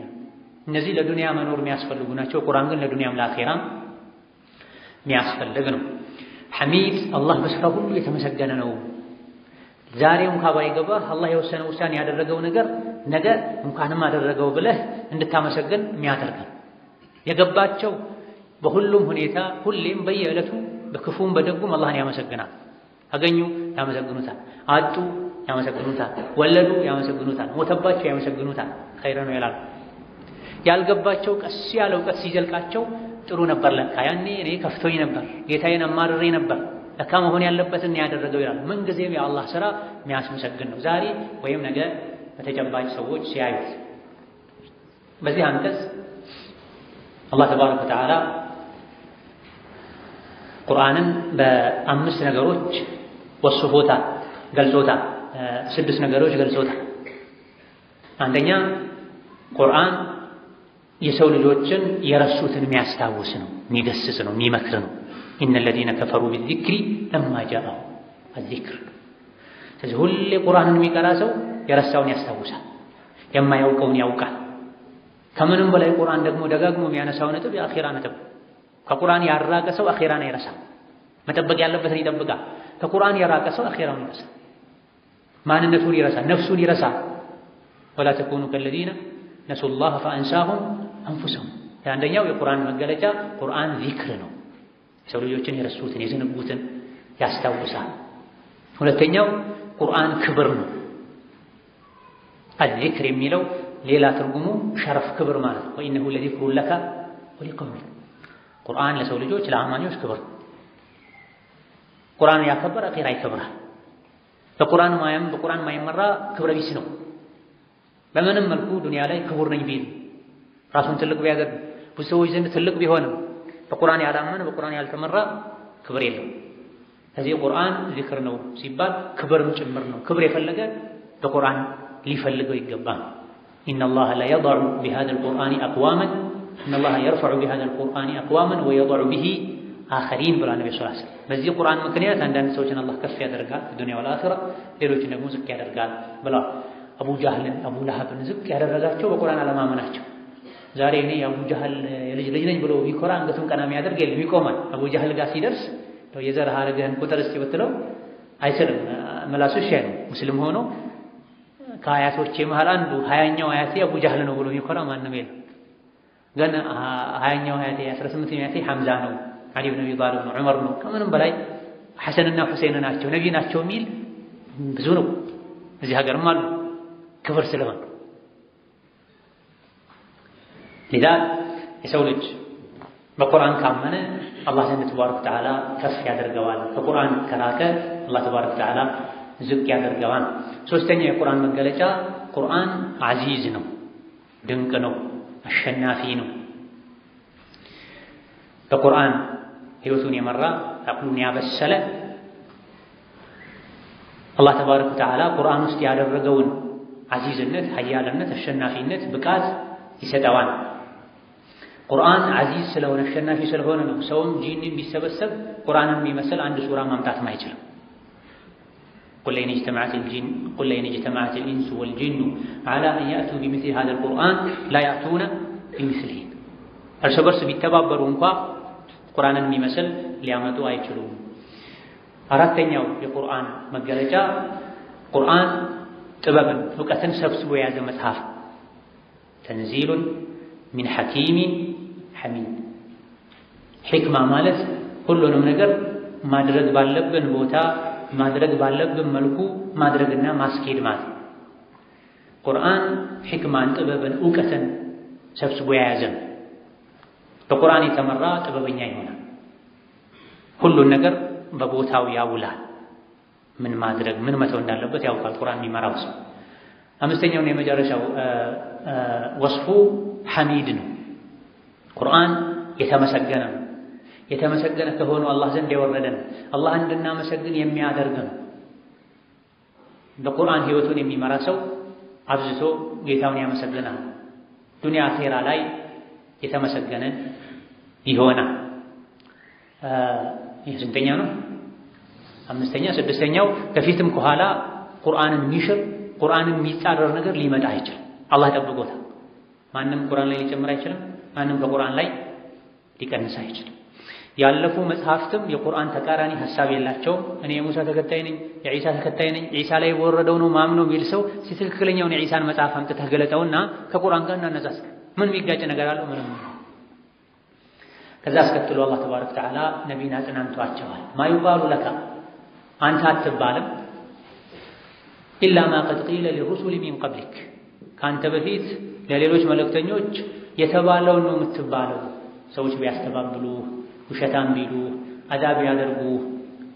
እነዚህ ለዱንያ መኖር የሚያስፈልጉ ናቸው። ቁርአን ግን ለዱንያም ለአኼራም የሚያስፈልግ ነው። ሐሚድ አላህ በሥራው ሁሉ የተመሰገነ ነው። ዛሬው እንኳን ባይገባህ አላህ የወሰነው ውሳኔ ያደረገው ነገር ነገ እንኳንም አደረገው ብለህ እንድታመሰግን የሚያደርግ የገባቸው በሁሉም ሁኔታ ሁሌም በየዕለቱ በክፉም በደጉም አላህን ያመሰግናል። አገኙ ያመሰግኑታል፣ አጡ ያመሰግኑታል፣ ወለዱ ያመሰግኑታል፣ ሞተባቸው ያመሰግኑታል። ኸይር ነው ይላሉ። ያልገባቸው ቀስ ያለ እውቀት ሲዘልቃቸው ጥሩ ነበር ለካ ያኔ እኔ ከፍቶኝ ነበር፣ ጌታዬን አማርሬ ነበር፣ ለካ መሆን ያለበትን ያደረገው ይላል። ምን ጊዜም የአላህ ሥራ የሚያስመሰግን ነው፣ ዛሬ ወይም ነገ በተጨባጭ ሰዎች ሲያዩት። በዚህ አንቀጽ አላህ ተባረከ ወተዓላ ቁርአንን በአምስት ነገሮች ወስፎታል፣ ገልጾታል። 6 ነገሮች ገልጾታል። አንደኛ ቁርአን የሰው ልጆችን የረሱትን የሚያስታውስ ነው፣ የሚገስጽ ነው፣ የሚመክር ነው። ኢነ ለዚነ ከፈሩ ቢዚክሪ ለማ ጃአሁ አዚክር። ስለዚህ ሁሌ ቁርአንን የሚቀራ ሰው የረሳውን ያስታውሳል፣ የማያውቀውን ያውቃል። ከምንም በላይ ቁርአን ደግሞ ደጋግሞ የሚያነሳው ነጥብ የአኼራ ነጥብ። ከቁርአን ያራቀ ሰው አኼራን አይረሳም፣ መጠበቅ ያለበትን ይጠብቃል። ከቁርአን የራቀ ሰው አኼራውን ይረሳል፣ ማንነቱን ይረሳል፣ ነፍሱን ይረሳል። ወላ ተኩኑ ከለዚነ ነሱላህ ፈአንሳሁም አንፉሰሁም። አንደኛው የቁርአን መገለጫ ቁርአን ዚክር ነው፣ የሰው ልጆችን የረሱትን የዘነጉትን ያስታውሳል። ሁለተኛው ቁርአን ክብር ነው። አዚክር የሚለው ሌላ ትርጉሙ ሸረፍ ክብር ማለት ነው። ወኢነሁ ለዚክሩን ለከ ወሊቀውሚክ። ቁርአን ለሰው ልጆች ለአማኞች ክብር። ቁርአን ያከበረ አኼራ ይከብራል። በቁርአን ማይመራ ክብረ ቢስ ነው። በምንም መልኩ ዱንያ ላይ ክቡር ነኝ ቢል ራሱን ትልቅ ቢያደርግ ብዙዎች ዘንድ ትልቅ ቢሆንም በቁርአን ያላመነ በቁርአን ያልተመራ ክብር የለውም። ስለዚህ ቁርአን ዚክር ነው ሲባል ክብርም ጭምር ነው። ክብር የፈለገ በቁርአን ሊፈልገው ይገባል። ኢነላህ ላ የضዑ ቢሃዛ አልቁርአን አቅዋመን ኢነላህ የርፈዑ ቢሃዛ አልቁርአን አቅዋመን ወየضዑ ቢሂ አኸሪን ብላ ነብዩ ሰለላሁ ዐለይሂ ወሰለም። በዚህ ቁርአን ምክንያት አንዳንድ ሰዎችን አላህ ከፍ ያደርጋል ዱንያ ወልአኺራ፣ ሌሎችን ደግሞ ዝቅ ያደርጋል ብላ አቡ ጃህልን አቡ ለሀብን ዝቅ ያደረጋቸው በቁርአን አለማመናቸው። ዛሬ እኔ አቡ ጃህል ልጅ ነኝ ብሎ ቢኮራ አንገቱን ቀና የሚያደርግ የለም፣ ይቆማል። አቡ ጃህል ጋር ሲደርስ የዘር ሐረግህን ቁጥር እስኪ ብትለው አይችልም፣ መላሱ እሺ አይልም። ሙስሊም ሆኖ ከአያቶቼ መሃል አንዱ 20ኛው አያቴ አቡ ጃህል ነው ብሎ የሚኮራ ማንም የለም። ግን 20ኛው አያቴ 18ኛው አያቴ ሐምዛ ነው፣ አሊ ብን አቢ ጣሊብ ነው፣ ዑመር ነው፣ ከምንም በላይ ሐሰንና ሁሴን ናቸው፣ ነብይ ናቸው የሚል ብዙ ነው። እዚህ ሀገርም አሉ ክብር ስለሆነ ለዛ የሰው ልጅ በቁርአን ካመነ አላህ ዘንድ ተባረከ ወተዓላ ከፍ ያደርገዋል። በቁርአን ከራቀ አላህ ተባረከ ወተዓላ ዝቅ ያደርገዋል። ሶስተኛ የቁርአን መገለጫ ቁርአን አዚዝ ነው፣ ድንቅ ነው፣ አሸናፊ ነው። በቁርአን ህይወቱን የመራ አቅሉን ያበሰለ አላህ ተባረከ ወተዓላ ቁርአን ውስጥ ያደረገውን አዚዝነት፣ ሀያልነት፣ አሸናፊነት፣ ብቃት ይሰጠዋል። ቁርአን አዚዝ ስለሆነ አሸናፊ ስለሆነ ነው ሰውም ጂንም ቢሰበሰብ ቁርአንን የሚመስል አንድ ሱራ ማምጣትም አይችልም። ቁል ለኢን እጅተመዐት الإنس والجن على أن يأتوا بمثل هذا القرآن لا يأتون بمثله። እርስ በርስ ቢተባበሩ እንኳ ቁርአንን የሚመስል ሊያመጡ አይችሉም። አራተኛው የቁርአን መገለጫ ቁርአን ጥበብን እውቀትን ሰብስቦ የያዘ መጽሐፍ ተንዚሉን ሚን ሐኪሚን ሐሚድ። ሕክማ ማለት ሁሉንም ነገር ማድረግ ባለብን ቦታ ማድረግ ባለብን መልኩ ማድረግና ማስኬድ ማለት። ቁርአን ሕክማን ጥበብን እውቀትን ሰብስቦ የያዘ በቁርአን የተመራ ጥበበኛ ይሆናል። ሁሉን ነገር በቦታው ያውላል። ምን ማድረግ ምን መተው እንዳለበት ያውቃል ቁርአን የሚመራው ሰው። አምስተኛውና የመጨረሻው ወስፉ ሐሚድ ነው። ቁርአን የተመሰገነ ነው። የተመሰገነ ከሆነ አላህ ዘንድ የወረደ ነው። አላህ እንድናመሰግን የሚያደርግ ነው። በቁርአን ህይወቱን የሚመራ ሰው አብዝቶ ጌታውን ያመሰግናል። ዱንያ አኺራ ላይ የተመሰገነ ይሆናል። ይህ ስንተኛ ነው? አምስተኛ። ስድስተኛው ከፊትም ከኋላ ቁርአንን የሚሽር ቁርአንን የሚጻረር ነገር ሊመጣ አይችልም። አላህ ጠብቆታል። ማንም ቁርአን ላይ ሊጨምር አይችልም። ማንም ከቁርአን ላይ ሊቀንስ አይችልም። ያለፉ መጽሐፍትም የቁርአን ተቃራኒ ሐሳብ የላቸውም። እኔ የሙሳ ተከታይ ነኝ፣ የዒሳ ተከታይ ነኝ፣ ዒሳ ላይ የወረደው ነው ማምነው የሚል ሰው ትክክለኛውን የዒሳን መጽሐፍ አምጥተህ ገለጠውና ከቁርአን ጋር እናነጻጽ። ምን የሚጋጭ ነገር አለው? ምንም። ከዛ አስከትሎ አላህ ተባረከ ወተዓላ ነቢይን አጽናንቷቸዋል። ማ ዩቃሉ ለካ አንተ አትባልም ኢላ ማ ቀድ ቂለ ሊሩሱሊ ሚን ቀብሊክ ከአንተ በፊት ለሌሎች መልእክተኞች የተባለውን ነው የምትባለው። ሰዎች ቢያስተባብሉ፣ ውሸታም ቢሉ፣ አዛ ቢያደርጉ፣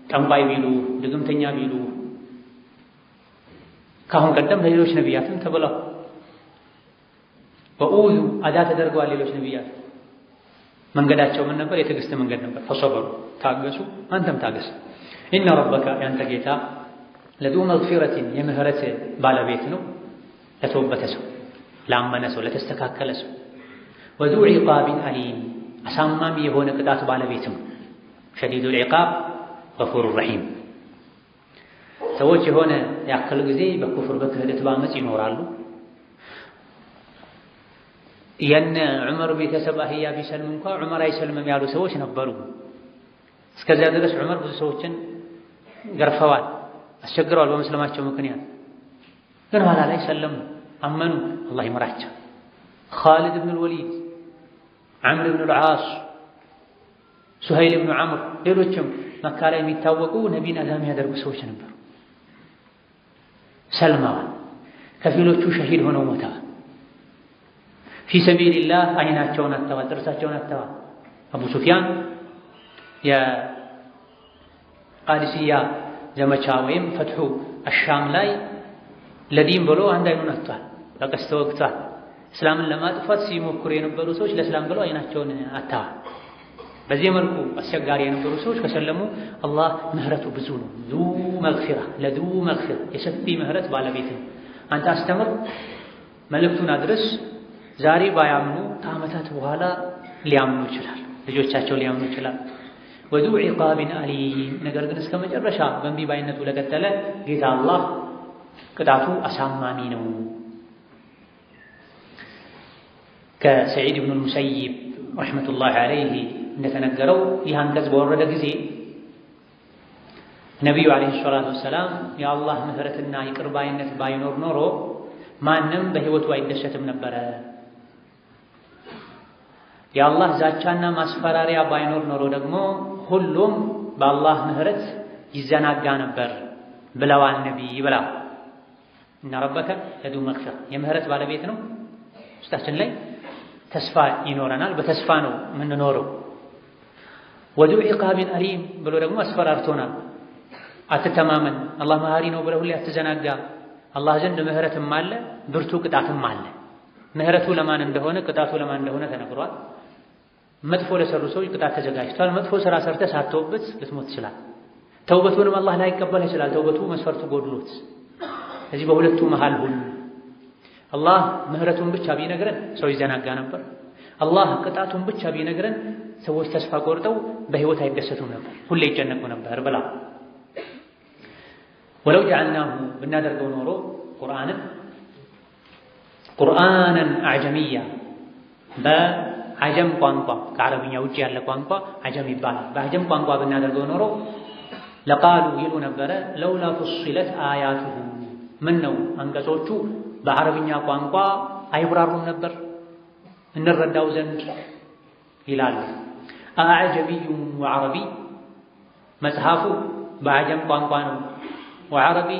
ጠንቋይ ቢሉ፣ ድግምተኛ ቢሉ ካሁን ቀደም ለሌሎች ነቢያትም ተብለው ወኡዙ አዛ ተደርገዋል። ሌሎች ነቢያት መንገዳቸው ምን ነበር? የትዕግስት መንገድ ነበር። ፈሰበሩ ታገሱ፣ አንተም ታገስ። ኢነ ረበከ ያንተ ጌታ ለዙ መግፊረትን የምህረት ባለቤት ነው ለተወበተ ሰው፣ ላመነ ሰው፣ ለተስተካከለ ሰው። ወዙ ዒቃቢን አሊም አሳማሚ የሆነ ቅጣት ባለቤትም ሸዲዱል ዒቃብ ገፉሩ ረሒም። ሰዎች የሆነ ያክል ጊዜ በኩፍር በክህደት በአመፅ ይኖራሉ። የነ ዑመር ቤተሰብ አህያ ቢሰልም እንኳ ዑመር አይሰልምም ያሉ ሰዎች ነበሩ። እስከዚያ ድረስ ዑመር ብዙ ሰዎችን ገርፈዋል፣ አስቸግረዋል በመስለማቸው ምክንያት። ግን ኋላ ላይ ሰለሙ፣ አመኑ። አላህ ይምራቸው። ኻሊድ ብን ልወሊድ፣ ዓምር ብን ልዓስ፣ ሱሀይል ብን ዓምር፣ ሌሎችም መካ ላይ የሚታወቁ ነቢይን አዛ የሚያደርጉ ሰዎች ነበሩ። ሰልመዋል። ከፊሎቹ ሸሂድ ሆነው ሞተዋል። ፊ ሰቢልላህ አይናቸውን አጥተዋል፣ ጥርሳቸውን አጥተዋል። አቡ ሱፊያን የቃዲስያ ዘመቻ ወይም ፈትሑ አሻም ላይ ለዲን ብሎ አንድ አይኑን አጥቷል፣ በቀስት ተወግቷል። እስላምን ለማጥፋት ሲሞክሩ የነበሩ ሰዎች ለእስላም ብለው አይናቸውን አጥተዋል። በዚህ መልኩ አስቸጋሪ የነበሩ ሰዎች ከሰለሙ አላህ ምህረቱ ብዙ ነው። ዙ መግፊራ ለዙ መግፊራ የሰፊ ምህረት ባለቤት ነው። አንተ አስተምር፣ መልእክቱን አድርስ። ዛሬ ባያምኑ ከዓመታት በኋላ ሊያምኑ ይችላል፣ ልጆቻቸው ሊያምኑ ይችላል። ወዙ ዒቃቢን አሊም ነገር ግን እስከ መጨረሻ በእንቢ ባይነቱ ለቀጠለ ጌታ አላህ ቅጣቱ አሳማሚ ነው። ከሰዒድ ብኑ ልሙሰይብ ረሕመቱላሂ ዐለይሂ እንደተነገረው ይህ አንቀጽ በወረደ ጊዜ ነቢዩ ዐለይሂ ሰላቱ ወሰላም የአላህ ምህረትና ይቅር ባይነት ባይኖር ኖሮ ማንም በሕይወቱ አይደሰትም ነበረ፣ የአላህ ዛቻና ማስፈራሪያ ባይኖር ኖሮ ደግሞ ሁሉም በአላህ ምህረት ይዘናጋ ነበር ብለዋል ነቢይ ብላ እና ረበከ ለዙ መግፊራ የምህረት ባለቤት ነው። ውስጣችን ላይ ተስፋ ይኖረናል፣ በተስፋ ነው የምንኖረው። ወዙ ዒቃቢን አሊም ብሎ ደግሞ አስፈራርቶናል። አትተማመን፣ አላህ መሃሪ ነው ብለህ ሁሌ አትዘናጋ። አላህ ዘንድ ምህረትም አለ፣ ብርቱ ቅጣትም አለ። ምህረቱ ለማን እንደሆነ ቅጣቱ ለማን እንደሆነ ተነግሯል። መጥፎ ለሰሩ ሰዎች ቅጣት ተዘጋጅቷል። መጥፎ ስራ ሰርተህ ሳትተውበት ልትሞት ትችላለህ። ተውበቱንም አላህ ላይቀበል ይችላል፣ ተውበቱ መስፈርቱ ጎድሎት። ስለዚህ በሁለቱ መሃል ሁሉ አላህ ምህረቱን ብቻ ቢነግረን ሰው ይዘናጋ ነበር። አላህ ቅጣቱን ብቻ ቢነግረን ሰዎች ተስፋ ቆርጠው በህይወት አይደሰቱም ነበር፣ ሁሌ ይጨነቁ ነበር ብላ ወለው ጀዐልናሁ ብናደርገው ኖሮ ቁርአንን አዕጀሚያ በዐጀም ቋንቋ ከዓረብኛ ውጭ ያለ ቋንቋ ዐጀም ይባላል። በዐጀም ቋንቋ ብናደርገው ኖሮ ለቃሉ ይሉ ነበረ ለውላ ፉሲለት አያቱሁ ምን ነው አንቀጾቹ በዓረብኛ ቋንቋ አይብራሩም ነበር እንረዳው ዘንድ ይላሉ። አዕጀሚዩን ወዐረቢ መጽሐፉ በዐጀም ቋንቋ ነው፣ ወዐረቢ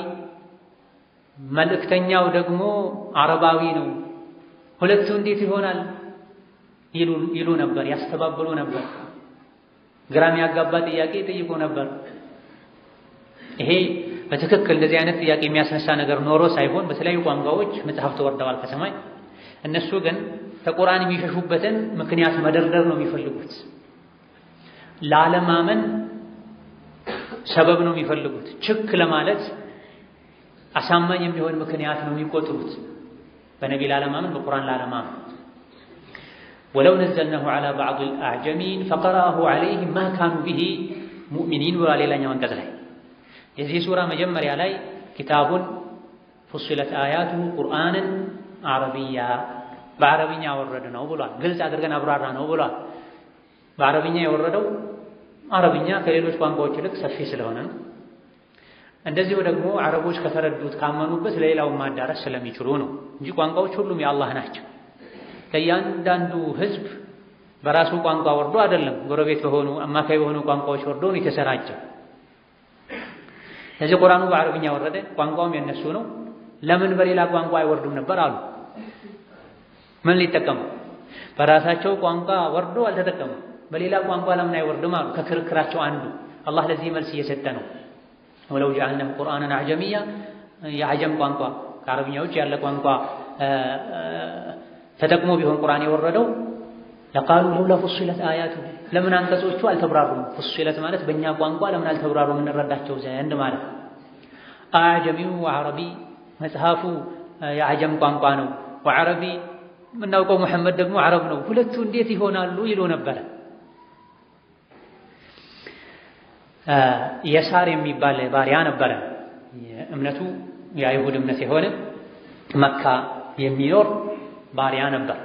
መልእክተኛው ደግሞ አረባዊ ነው። ሁለቱ እንዴት ይሆናል ይሉ ነበር፣ ያስተባብሉ ነበር። ግራም ያጋባ ጥያቄ ይጠይቁ ነበር። ይሄ በትክክል እንደዚህ አይነት ጥያቄ የሚያስነሳ ነገር ኖሮ ሳይሆን በተለያዩ ቋንቋዎች መጽሐፍት ወርደዋል ከሰማይ። እነሱ ግን ከቁርአን የሚሸሹበትን ምክንያት መደርደር ነው የሚፈልጉት። ላለማመን ሰበብ ነው የሚፈልጉት። ችክ ለማለት አሳማኝ የሚሆን ምክንያት ነው የሚቆጥሩት። በነቢ ላለማመን፣ በቁርአን ላለማመን። ወለው ነዘልናሁ ዐላ በዕድ አልአዕጀሚን ፈቀረአሁ ዐለይሂም ማ ካኑ ቢሂ ሙእሚኒን ብሏል። ሌላኛው አንቀጽ ላይ የዚህ ሱራ መጀመሪያ ላይ ኪታቡን ፉሲለት አያቱሁ ቁርአንን አረብያ በአረብኛ ወረደ ነው ብሏል። ግልጽ አድርገን አብራራ ነው ብሏል። በአረብኛ የወረደው አረብኛ ከሌሎች ቋንቋዎች ይልቅ ሰፊ ስለሆነ ነው። እንደዚሁ ደግሞ አረቦች ከተረዱት ካመኑበት ለሌላው ማዳረስ ስለሚችሉ ነው እንጂ ቋንቋዎች ሁሉም የአላህ ናቸው። ከእያንዳንዱ ህዝብ በራሱ ቋንቋ ወርዶ አይደለም፣ ጎረቤት በሆኑ አማካይ በሆኑ ቋንቋዎች ወርዶ ነው የተሰራጨው። ስለዚህ ቁርአኑ በአረብኛ ወረደ፣ ቋንቋውም የነሱ ነው። ለምን በሌላ ቋንቋ አይወርዱም ነበር አሉ። ምን ሊጠቀሙ? በራሳቸው ቋንቋ ወርዶ አልተጠቀሙ። በሌላ ቋንቋ ለምን አይወርድም አሉ። ከክርክራቸው አንዱ አላህ ለዚህ መልስ እየሰጠ ነው። ወለው ጀዐልናሁ ቁርአንን አዕጀሚያ የዐጀም ቋንቋ ከአረብኛ ውጭ ያለ ቋንቋ ተጠቅሞ ቢሆን ቁርአን የወረደው ለቃሉ ለውላ ፉሲለት አያቱ ለምን አንቀጾቹ አልተብራሩም? ፉሲለት ማለት በእኛ ቋንቋ ለምን አልተብራሩም እንረዳቸው ዘንድ ማለት። አዕጀሚው ወዐረቢ መጽሐፉ የዐጀም ቋንቋ ነው፣ ወዐረቢ የምናውቀው ሙሐመድ ደግሞ አረብ ነው። ሁለቱ እንዴት ይሆናሉ ይሉ ነበረ። የሳር የሚባል ባሪያ ነበረ። እምነቱ የአይሁድ እምነት የሆነ መካ የሚኖር ባሪያ ነበር።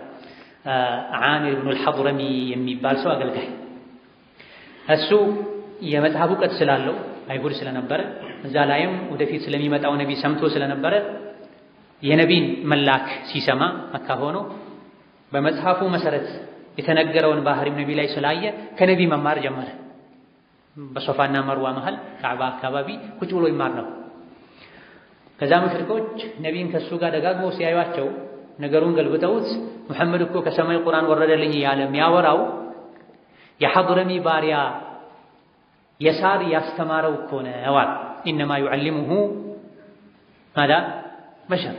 ዓሚር ብኑ አልሐድረሚ የሚባል ሰው አገልጋይ። እሱ የመጽሐፍ እውቀት ስላለው አይሁድ ስለነበረ እዛ ላይም ወደፊት ስለሚመጣው ነቢ ሰምቶ ስለነበረ የነቢን መላክ ሲሰማ መካ ሆኖ በመጽሐፉ መሰረት የተነገረውን ባህሪም ነቢ ላይ ስላየ ከነቢ መማር ጀመረ። በሶፋና መርዋ መሃል ካዕባ አካባቢ ቁጭ ብሎ ይማር ነው። ከዛ ሙሽሪኮች ነቢን ከሱ ጋር ደጋግመው ሲያዩአቸው ነገሩን ገልብጠውት ሙሐመድ እኮ ከሰማይ ቁርአን ወረደልኝ እያለ የሚያወራው የሐድረሚ ባሪያ የሳር ያስተማረው እኮ ነው። ኢነማ ዩዐልሙሁ ማዳ በሸር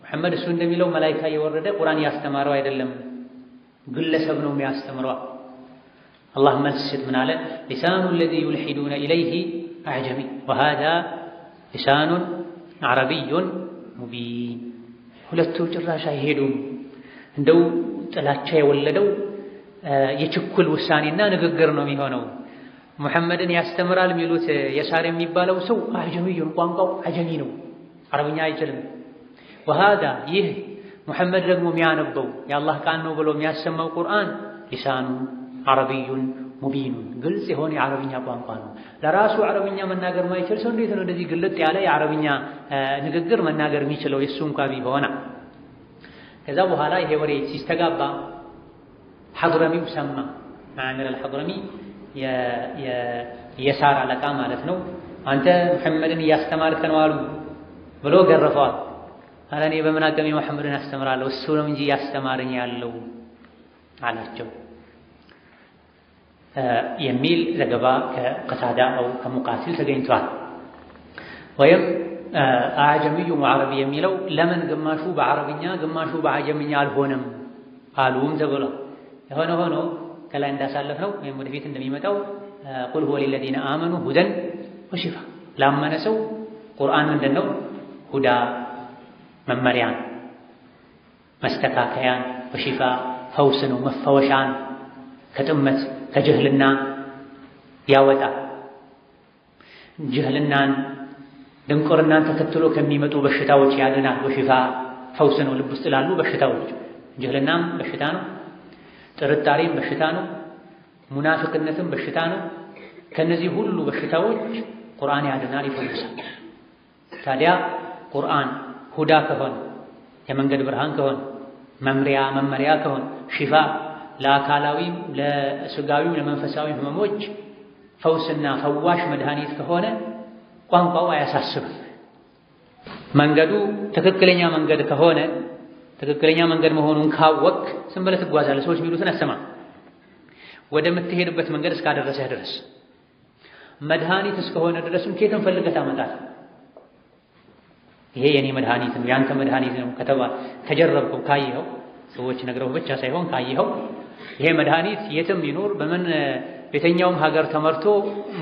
محمد እሱ እንደሚለው መላእክት እየወረደ ቁርአን ያስተማረው አይደለም ግለሰብ ነው የሚያስተምረው الله مسجد من على لسان الذي يلحدون إليه أعجمي وهذا لسان عربي مبين ሁለቱ ጭራሽ አይሄዱም እንደው ጥላቻ የወለደው የችኩል ውሳኔና ንግግር ነው የሚሆነው ሙሐመድን ያስተምራል የሚሉት የሳር የሚባለው ሰው አጀሚዩን ቋንቋው አጀሚ ነው አረብኛ አይችልም وهذا ይህ ሙሐመድ ደግሞ የሚያነበው የአላህ ቃል ነው ብሎ የሚያሰማው ቁርአን ሊሳኑ አረብዩን ሙቢን ግልጽ የሆነ የአረብኛ ቋንቋ ነው ለራሱ አረብኛ መናገር ማይችል ሰው እንዴት ነው እንደዚህ ግልጥ ያለ የአረብኛ ንግግር መናገር የሚችለው የሱ እንኳን ቢሆን ከዛ በኋላ ይሄ ወሬ ሲስተጋባ ሐድረሚው ሰማ ማዕመር አልሐድረሚ የሳር አለቃ ማለት ነው አንተ ሙሐመድን ያስተማርከ ነው አሉ ብሎ ገረፈዋል አላኔ በምን አቀም ሙሐመድን ያስተምራለሁ እሱ ነው እንጂ ያስተማረኝ ያለው አላቸው የሚል ዘገባ ከቀታዳ አው ከሙቃቲል ተገኝቷል ወይም አጀሚዩ ወአረቢ የሚለው ለምን ግማሹ በአረብኛ ግማሹ በአጀምኛ አልሆነም አሉም ተብሎ የሆነ ሆኖ ከላይ እንዳሳለፈው ወይም ወደፊት እንደሚመጣው ቁል ሁወ ሊለዚነ አመኑ ሁደን ወሽፋ ላመነ ሰው ቁርአን ምንድነው ሁዳ መመሪያን መስተካከያን ወሽፋ ፈውስ ነው መፈወሻን ከጥመት ከጀህልና ያወጣ ጀህልናን ድንቁርናን ተከትሎ ከሚመጡ በሽታዎች ያድናል ወሽፋ ፈውስ ነው ልብ ውስጥ ላሉ በሽታዎች ጀህልናም በሽታ ነው ጥርጣሬም በሽታ ነው ሙናፊቅነትም በሽታ ነው ከነዚህ ሁሉ በሽታዎች ቁርአን ያድናል ይፈውሳል ታዲያ ቁርአን ሁዳ ከሆነ የመንገድ ብርሃን ከሆነ መመሪያ ከሆነ ሽፋ ለአካላዊም ለስጋዊም ለመንፈሳዊም ህመሞች ፈውስና ፈዋሽ መድኃኒት ከሆነ ቋንቋው አያሳስብም መንገዱ ትክክለኛ መንገድ ከሆነ ትክክለኛ መንገድ መሆኑን ካወቅ ዝም ብለህ ትጓዛለህ ሰዎች የሚሉትን አሰማ ወደ ምትሄድበት መንገድ እስካደረሰህ ድረስ መድኃኒት እስከሆነ ድረስም ከየትም ፈልገህ ታመጣለህ ይሄ የኔ መድኃኒት ነው ያንተ መድኃኒት ነው ከተባለ ከጀረብከው ካየኸው ሰዎች ነግረው ብቻ ሳይሆን ካየኸው ይሄ መድኃኒት የትም ይኖር በምን በየትኛውም ሀገር ተመርቶ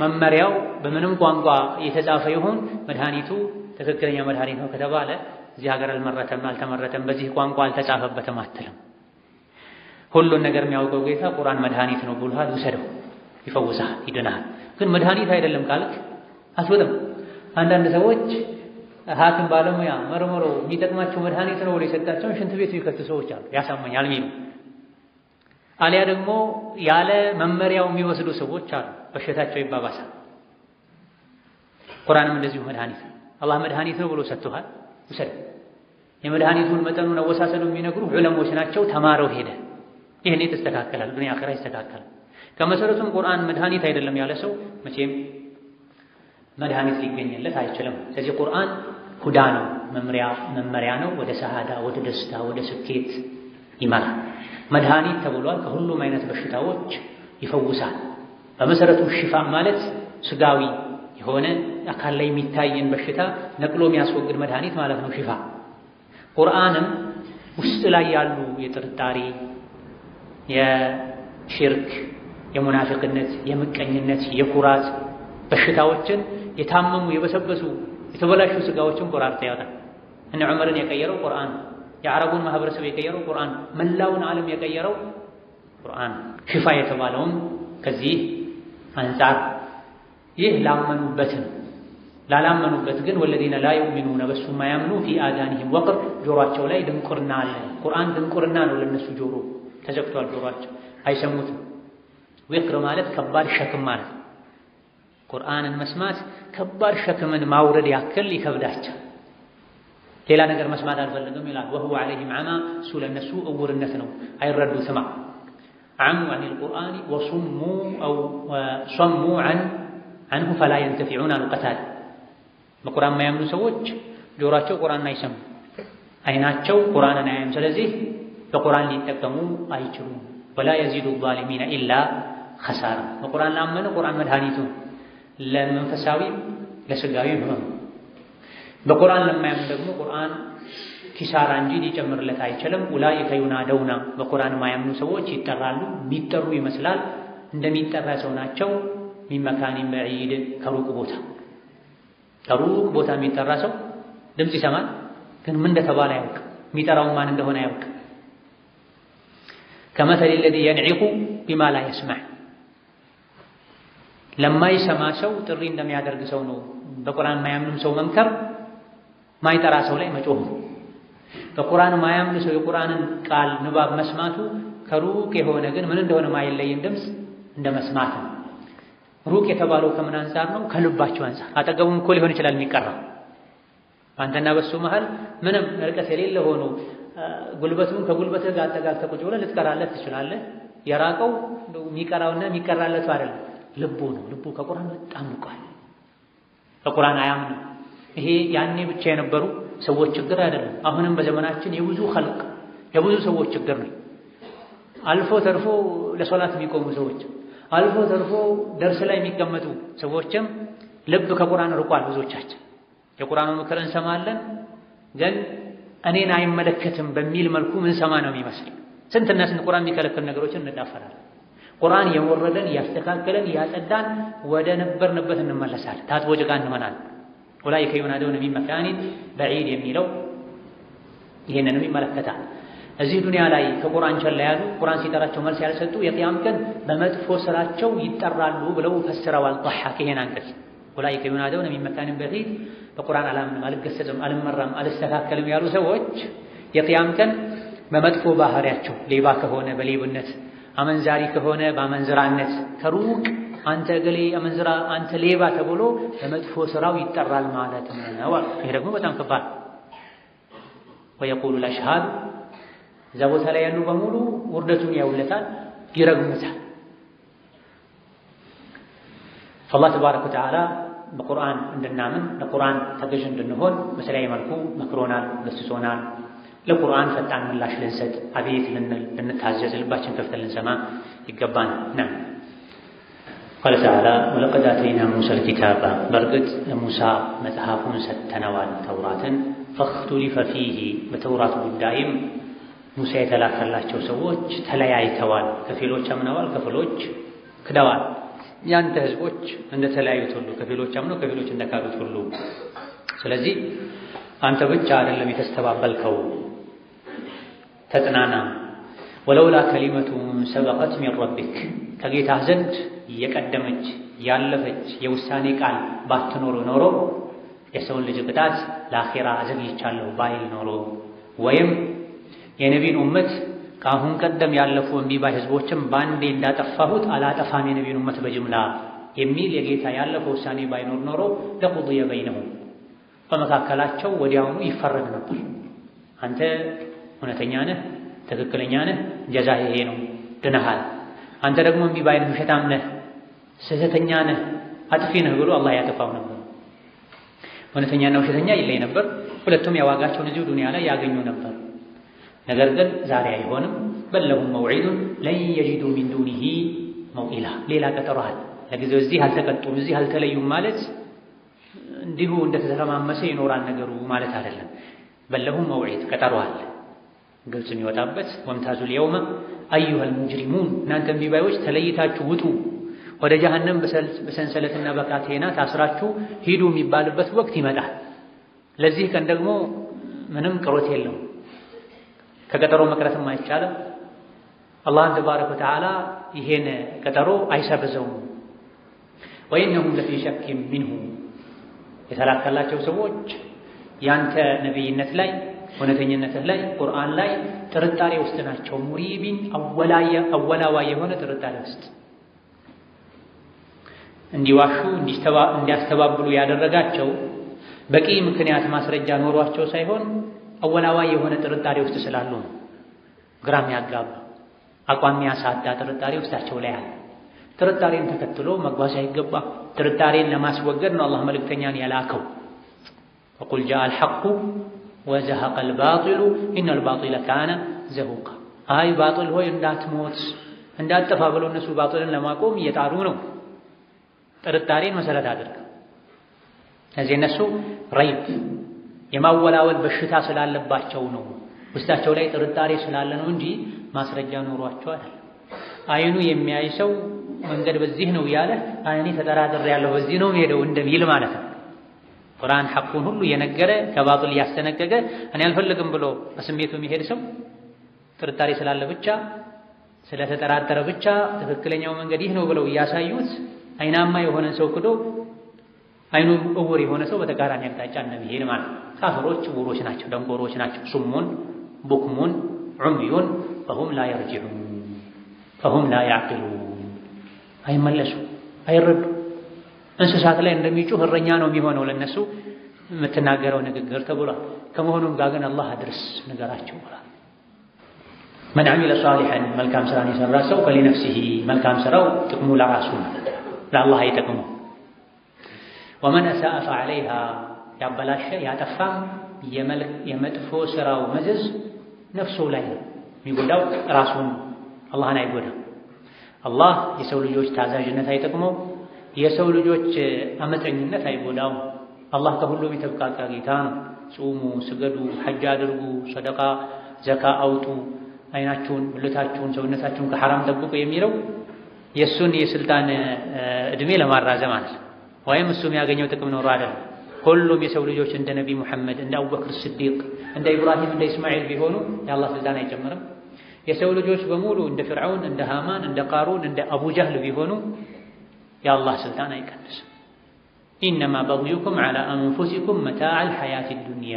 መመሪያው በምንም ቋንቋ የተጻፈ ይሁን መድኃኒቱ ትክክለኛ መድኃኒት ነው ከተባለ እዚህ ሀገር አልተመረተም በዚህ ቋንቋ አልተጻፈበትም አትልም ሁሉን ነገር የሚያውቀው ጌታ ቁርአን መድኃኒት ነው ብሏል ውሰደው ይፈውሳል ይድናል ግን መድኃኒት አይደለም ካልክ አትወጥም አንዳንድ ሰዎች ሐኪም ባለሙያ መርምሮ የሚጠቅማቸው መድኃኒት ነው ወደ የሰጣቸው ሽንት ቤት የሚከቱ ሰዎች አሉ ያሳመኛል የሚሉ አሊያ ደግሞ ያለ መመሪያው የሚወስዱ ሰዎች አሉ በሽታቸው ይባባሳል ቁርአንም እንደዚሁ መድኃኒት አላህ መድኃኒት ነው ብሎ ሰጥቷል ውሰድ የመድኃኒቱን መጠኑን አወሳሰሉን የሚነግሩ ዑለሞች ናቸው ተማረው ሄደ ይሄን ይተስተካከላል ዱንያ አኺራ ይስተካከላል ከመሰረቱም ቁርአን መድኃኒት አይደለም ያለ ሰው መቼም መድኃኒት ሊገኝለት አይችልም ስለዚህ ቁርአን ሁዳ ነው መመሪያ ነው ወደ ሰዓዳ ወደ ደስታ ወደ ስኬት ይመራል መድኃኒት ተብሏል ከሁሉም አይነት በሽታዎች ይፈውሳል በመሰረቱ ሽፋ ማለት ስጋዊ የሆነ አካል ላይ የሚታየን በሽታ ነቅሎ የሚያስወግድ መድኃኒት ማለት ነው ሽፋ ቁርአንም ውስጥ ላይ ያሉ የጥርጣሬ የሽርክ የሙናፊቅነት የምቀኝነት የኩራት በሽታዎችን የታመሙ የበሰበሱ የተበላሹ ስጋዎችን ቆራርጦ ያወጣል እነ ዑመርን የቀየረው ቁርአን የአረቡን ማህበረሰብ የቀየረው ቁርአን መላውን ዓለም የቀየረው ቁርአን ሽፋ የተባለውም ከዚህ አንፃር ይህ ላመኑበት ነው ላላመኑበት ግን ወለዲነ ላ ዩእሚኑነ በሱ ማያምኑ ፊ አዛኒሂም ወቅር ጆሮአቸው ላይ ድንቁርና አለ ቁርአን ድንቁርና ነው ለነሱ ጆሮ ተዘግቷል ጆሮአቸው አይሰሙትም ወቅር ማለት ከባድ ሸክም ማለት ቁርአንን መስማት ከባድ ሸክምን ማውረድ ያክል ይከብዳቸው ሌላ ነገር መስማት አልፈልግም ይላል وهو عليهم عما سو ለነሱ እውርነት ነው አይረዱትም عموا عن القرآن وصموا أو صموا عنه فلا ينتفعون القتال በቁርአን የማያምኑ ሰዎች ጆሮአቸው ቁርአንን አይሰሙ አይናቸው ቁርአንን አያዩም ስለዚህ በቁርአን ሊጠቀሙ አይችሉም ولا يزيد الظالمين إلا خسارة በቁርአን ላመነ ቁርአን መድኃኒቱ ለመንፈሳዊ ለስጋዊ ህመም በቁርአን ለማያምኑ ደግሞ ቁርአን ኪሳራ እንጂ ሊጨምርለት አይችልም። ኡላኢከ ዩናደውና በቁርአን ማያምኑ ሰዎች ይጠራሉ። የሚጠሩ ይመስላል እንደሚጠራ ሰው ናቸው። ሚን መካኒን በዒድ ከሩቅ ቦታ የሚጠራ ሰው ድምፅ ይሰማል፣ ግን ምን እንደተባለ አያውቅም። የሚጠራው ማን እንደሆነ አያውቅም። ከመሰሊ ለዚ የንዒቁ ቢማ ላ የስማዕ ለማይሰማ ሰው ጥሪ እንደሚያደርግ ሰው ነው። በቁርአን ማያምንም ሰው መምከር፣ ማይጠራ ሰው ላይ መጮህ። በቁርአን ማያምን ሰው የቁርአንን ቃል ንባብ መስማቱ ከሩቅ የሆነ ግን ምን እንደሆነ ማይለይን ድምፅ እንደ መስማት ነው። ሩቅ የተባለው ከምን አንፃር ነው? ከልባቸው አንፃር። አጠገቡም እኮ ሊሆን ይችላል የሚቀራው አንተና በሱ መሃል ምንም ርቀት የሌለ ሆኖ ጉልበቱን ከጉልበትህ ጋር አጠጋግተህ ቁጭ ብለህ ልትቀራለት ትችላለህ። የራቀው የሚቀራውና የሚቀራለቱ አይደለም፣ ልቡ ነው። ልቡ ከቁርአን በጣም ንቋል። በቁርአን አያምንም። ይሄ ያኔ ብቻ የነበሩ ሰዎች ችግር አይደለም። አሁንም በዘመናችን የብዙ ሰዎች ችግር ነው። አልፎ ተርፎ ለሶላት የሚቆሙ ሰዎች፣ አልፎ ተርፎ ደርስ ላይ የሚቀመጡ ሰዎችም ልብ ከቁርአን ርቋል። ብዙዎቻችን የቁርአን ምክር እንሰማለን፣ ግን እኔን አይመለከትም በሚል መልኩ ምን ሰማ ነው የሚመስል። ስንትና ስንት ቁርአን የሚከለክሉ ነገሮችን እንዳፈራለን። ቁርአን የወረደን ያስተካከለን ያጸዳን ወደ ነበርንበት እንመለሳለን። ታጥቦ ጭቃ እንሆናለን። ኡላኢከ ዩናደውነ ሚን መካኒን በዒድ የሚለው ይሄንንም ይመለከታል። እዚህ ዱንያ ላይ ከቁርአን ቸል ያሉ ቁርአን ሲጠራቸው መልስ ያልሰጡ የቂያም ቀን በመጥፎ ስራቸው ይጠራሉ ብለው ፈስረዋል። ضحك ይሄን አንቀጽ ኡላኢከ ዩናደውነ ሚን መካኒን በዒድ በቁርአን አላምንም፣ አልገሰጽም፣ አልመራም፣ አልስተካከልም ያሉ ሰዎች የቂያም ቀን በመጥፎ ባህሪያቸው ሌባ ከሆነ በሌብነት፣ አመንዛሪ ከሆነ በአመንዝራነት ከሩቅ አንተ ገሌ አመንዝራ አንተ ሌባ ተብሎ በመጥፎ ስራው ይጠራል ማለት ነው። ይሄ ደግሞ በጣም ከባድ ወየቁሉ ለሽሃድ እዛ ቦታ ላይ ያሉ በሙሉ ውርደቱን ያውለታል፣ ይረግሙታል። አላህ ተባረከ ወተዓላ በቁርአን እንድናምን ለቁርአን ተገዥ እንድንሆን በተለያየ መልኩ መክሮናል፣ ገስጾናል። ለቁርአን ፈጣን ምላሽ ልንሰጥ፣ አቤት ልንል፣ ልንታዘዝ፣ ልባችን ከፍተን ልንሰማ ይገባን ነው። ቃለ ተዓላ ወለቀድ አተይና ሙሳ አልኪታበ በእርግጥ ሙሳ መጽሐፉን ሰጥተነዋል ተውራትን። ፈኽቱሊፈ ፊሂ በተውራት ጉዳይም ሙሳ የተላከላቸው ሰዎች ተለያይተዋል። ከፊሎች አምነዋል፣ ከፊሎች ክደዋል። ያንተ ህዝቦች እንደተለያዩት ሁሉ ከፊሎች አምነው ከፊሎች እንደካዱት ሁሉ፣ ስለዚህ አንተ ብቻ አይደለም የተስተባበልከው፣ ተጽናና። ወለውላ ከሊመቱን ሰበቀት ሚን ረቢክ ከጌታህ ዘንድ የቀደመች ያለፈች የውሳኔ ቃል ባትኖር ኖሮ የሰውን ልጅ ቅጣት ለአኺራ አዘግይቻለሁ ባይል ኖሮ፣ ወይም የነቢዩን ኡመት ከአሁን ቀደም ያለፉ እምቢባይ ህዝቦችም በአንዴ እንዳጠፋሁት አላጠፋም የነቢዩን ኡመት በጅምላ የሚል የጌታ ያለፈው ውሳኔ ባይኖር ኖሮ ለቁድየ በይነሁም በመካከላቸው ወዲያውኑ ይፈረድ ነበር። አንተ እውነተኛ ነህ፣ ትክክለኛ ነህ፣ ጀዛህ ይሄ ነው፣ ድነሃል። አንተ ደግሞ እምቢባይ ነህ፣ ውሸታም ነህ፣ ስህተተኛ ነህ፣ አጥፊ ነህ ብሎ አላህ ያጠፋው ነበር። እውነተኛና ውሸተኛ ይለይ ነበር። ሁለቱም ያዋጋቸውን እዚሁ ዱንያ ላይ ያገኙ ነበር። ነገር ግን ዛሬ አይሆንም። በለሁም መውዒዱን ለን የጂዱ ሚን ዱኒሂ መውኢላ ሌላ ቀጠሮ አለ። ለጊዜው እዚህ አልተቀጡም፣ እዚህ አልተለዩም ማለት እንዲሁ እንደተተረማመሰ ይኖራል ነገሩ ማለት አይደለም። በለሁም መውዒድ ቀጠሮ አለ፣ ግልጽ የሚወጣበት ወምታዙል የውመ አዩሀል ሙጅሪሙን እናንተ እምቢባዮች ተለይታችሁ ውጡ፣ ወደ ጀሀነም በሰንሰለትና በካቴና ታስራችሁ ሂዱ የሚባልበት ወቅት ይመጣል። ለዚህ ቀን ደግሞ ምንም ቅሮት የለውም፣ ከቀጠሮ መቅረትም አይቻልም። አላህን ተባረከ ወተዓላ ይሄን ቀጠሮ አይሰርዘውም። ወኢነሁም ለፊ ሸኪን ሚንሁ የተላከላቸው ሰዎች ያንተ ነቢይነት ላይ እውነተኝነትህ ላይ ቁርአን ላይ ጥርጣሬ ውስጥ ናቸው። ሙሪቢን አወላዋይ የሆነ ጥርጣሬ ውስጥ እንዲዋሹ እንዲያስተባብሉ ያደረጋቸው በቂ ምክንያት ማስረጃ ኖሯቸው ሳይሆን አወላዋይ የሆነ ጥርጣሬ ውስጥ ስላሉ ነው። ግራም ያጋባ አቋም ያሳጣ ጥርጣሬ ውስጣቸው ላይ አለ። ጥርጣሬን ተከትሎ መጓዝ አይገባ። ጥርጣሬን ለማስወገድ ነው አላህ መልእክተኛን ያላከው። ወቁል ጃአል ሐቁ ወዘሀቀል ባጢሉ ኢነል ባጢለ ካነ ዘሁቃ። አይ ባጢል ሆይ እንዳትሞት እንዳትጠፋ ብሎ እነሱ ባጢልን ለማቆም እየጣሩ ነው። ጥርጣሬን መሰረት አድርገው እነሱ ረይብ የማወላወል በሽታ ስላለባቸው ነው። ውስጣቸው ላይ ጥርጣሬ ስላለ ነው እንጂ ማስረጃ ኖሯቸው አይደለም። አይኑ የሚያይ ሰው መንገድ በዚህ ነው ያለ አይኔ ተጠራጥሬያለሁ በዚህ ነው ሄደው እንደሚል ማለት ነው። ቁርአን ሐቁን ሁሉ የነገረ ከባጥል ያስተነገገ እኔ አልፈልግም ብሎ በስሜቱ የሚሄድ ሰው ጥርጣሬ ስላለ ብቻ ስለተጠራጠረ ብቻ ትክክለኛው መንገድ ይህ ነው ብለው እያሳዩት አይናማ የሆነ ሰው ክዶ አይኑ እውር የሆነ ሰው በተቃራኒ አቅጣጫ እንደሚሄድ ማለት ነው። ካፍሮች ዕውሮች ናቸው፣ ደንቆሮች ናቸው። ሱሙን ቡክሙን ዑምዩን ፈሁም ላ የርጅዑን ፈሁም ላ ያዕቂሉን አይመለሱ አይረዱ። እንስሳት ላይ እንደሚጮህ እረኛ ነው የሚሆነው ለነሱ የምትናገረው ንግግር ተብሏል። ከመሆኑም ጋር ግን አላህ አድርስ ንገራቸው ብሏል። መን ዐሚለ ሷሊሐን መልካም ስራን የሰራ ሰው ፈሊነፍሲሂ መልካም ስራው ጥቅሙ ለራሱ ነው፣ ለአላህ አይጠቅሙ። ወመን አሳአ ፈዐለይሃ ያበላሸ ያጠፋ የመጥፎ ስራው መዘዝ ነፍሱ ላይ ነው የሚጎዳው፣ ራሱን አላህን አይጎዳም። አላህ የሰው ልጆች ታዛዥነት አይጠቅመው፣ የሰው ልጆች አመፀኝነት አይጎዳው። አላህ ከሁሉም የተብቃቃ ጌታ ነው። ጹሙ፣ ስገዱ፣ ሐጅ አድርጉ፣ ሰደቃ ዘካ አውጡ፣ አይናችሁን፣ ብልታችሁን፣ ሰውነታችሁን ከሐራም ጠብቁ የሚለው የእሱን የስልጣን እድሜ ለማራዘም ማለት ነው። ወይም እሱ የሚያገኘው ጥቅም ኖሮ አይደለም። ሁሉም የሰው ልጆች እንደ ነቢ ሙሐመድ፣ እንደ አቡበክር ስዲቅ፣ እንደ ኢብራሂም፣ እንደ እስማኤል ቢሆኑ የአላህ ስልጣን አይጨምርም። የሰው ልጆች በሙሉ እንደ ፍርዓውን፣ እንደ ሃማን፣ እንደ ቃሩን፣ እንደ አቡ ጀህል ቢሆኑ የአላህ ስልጣን አይቀንስም። ኢነማ በግዩኩም ዐላ አንፉሲኩም መታዐል ሐያቲ ዱንያ።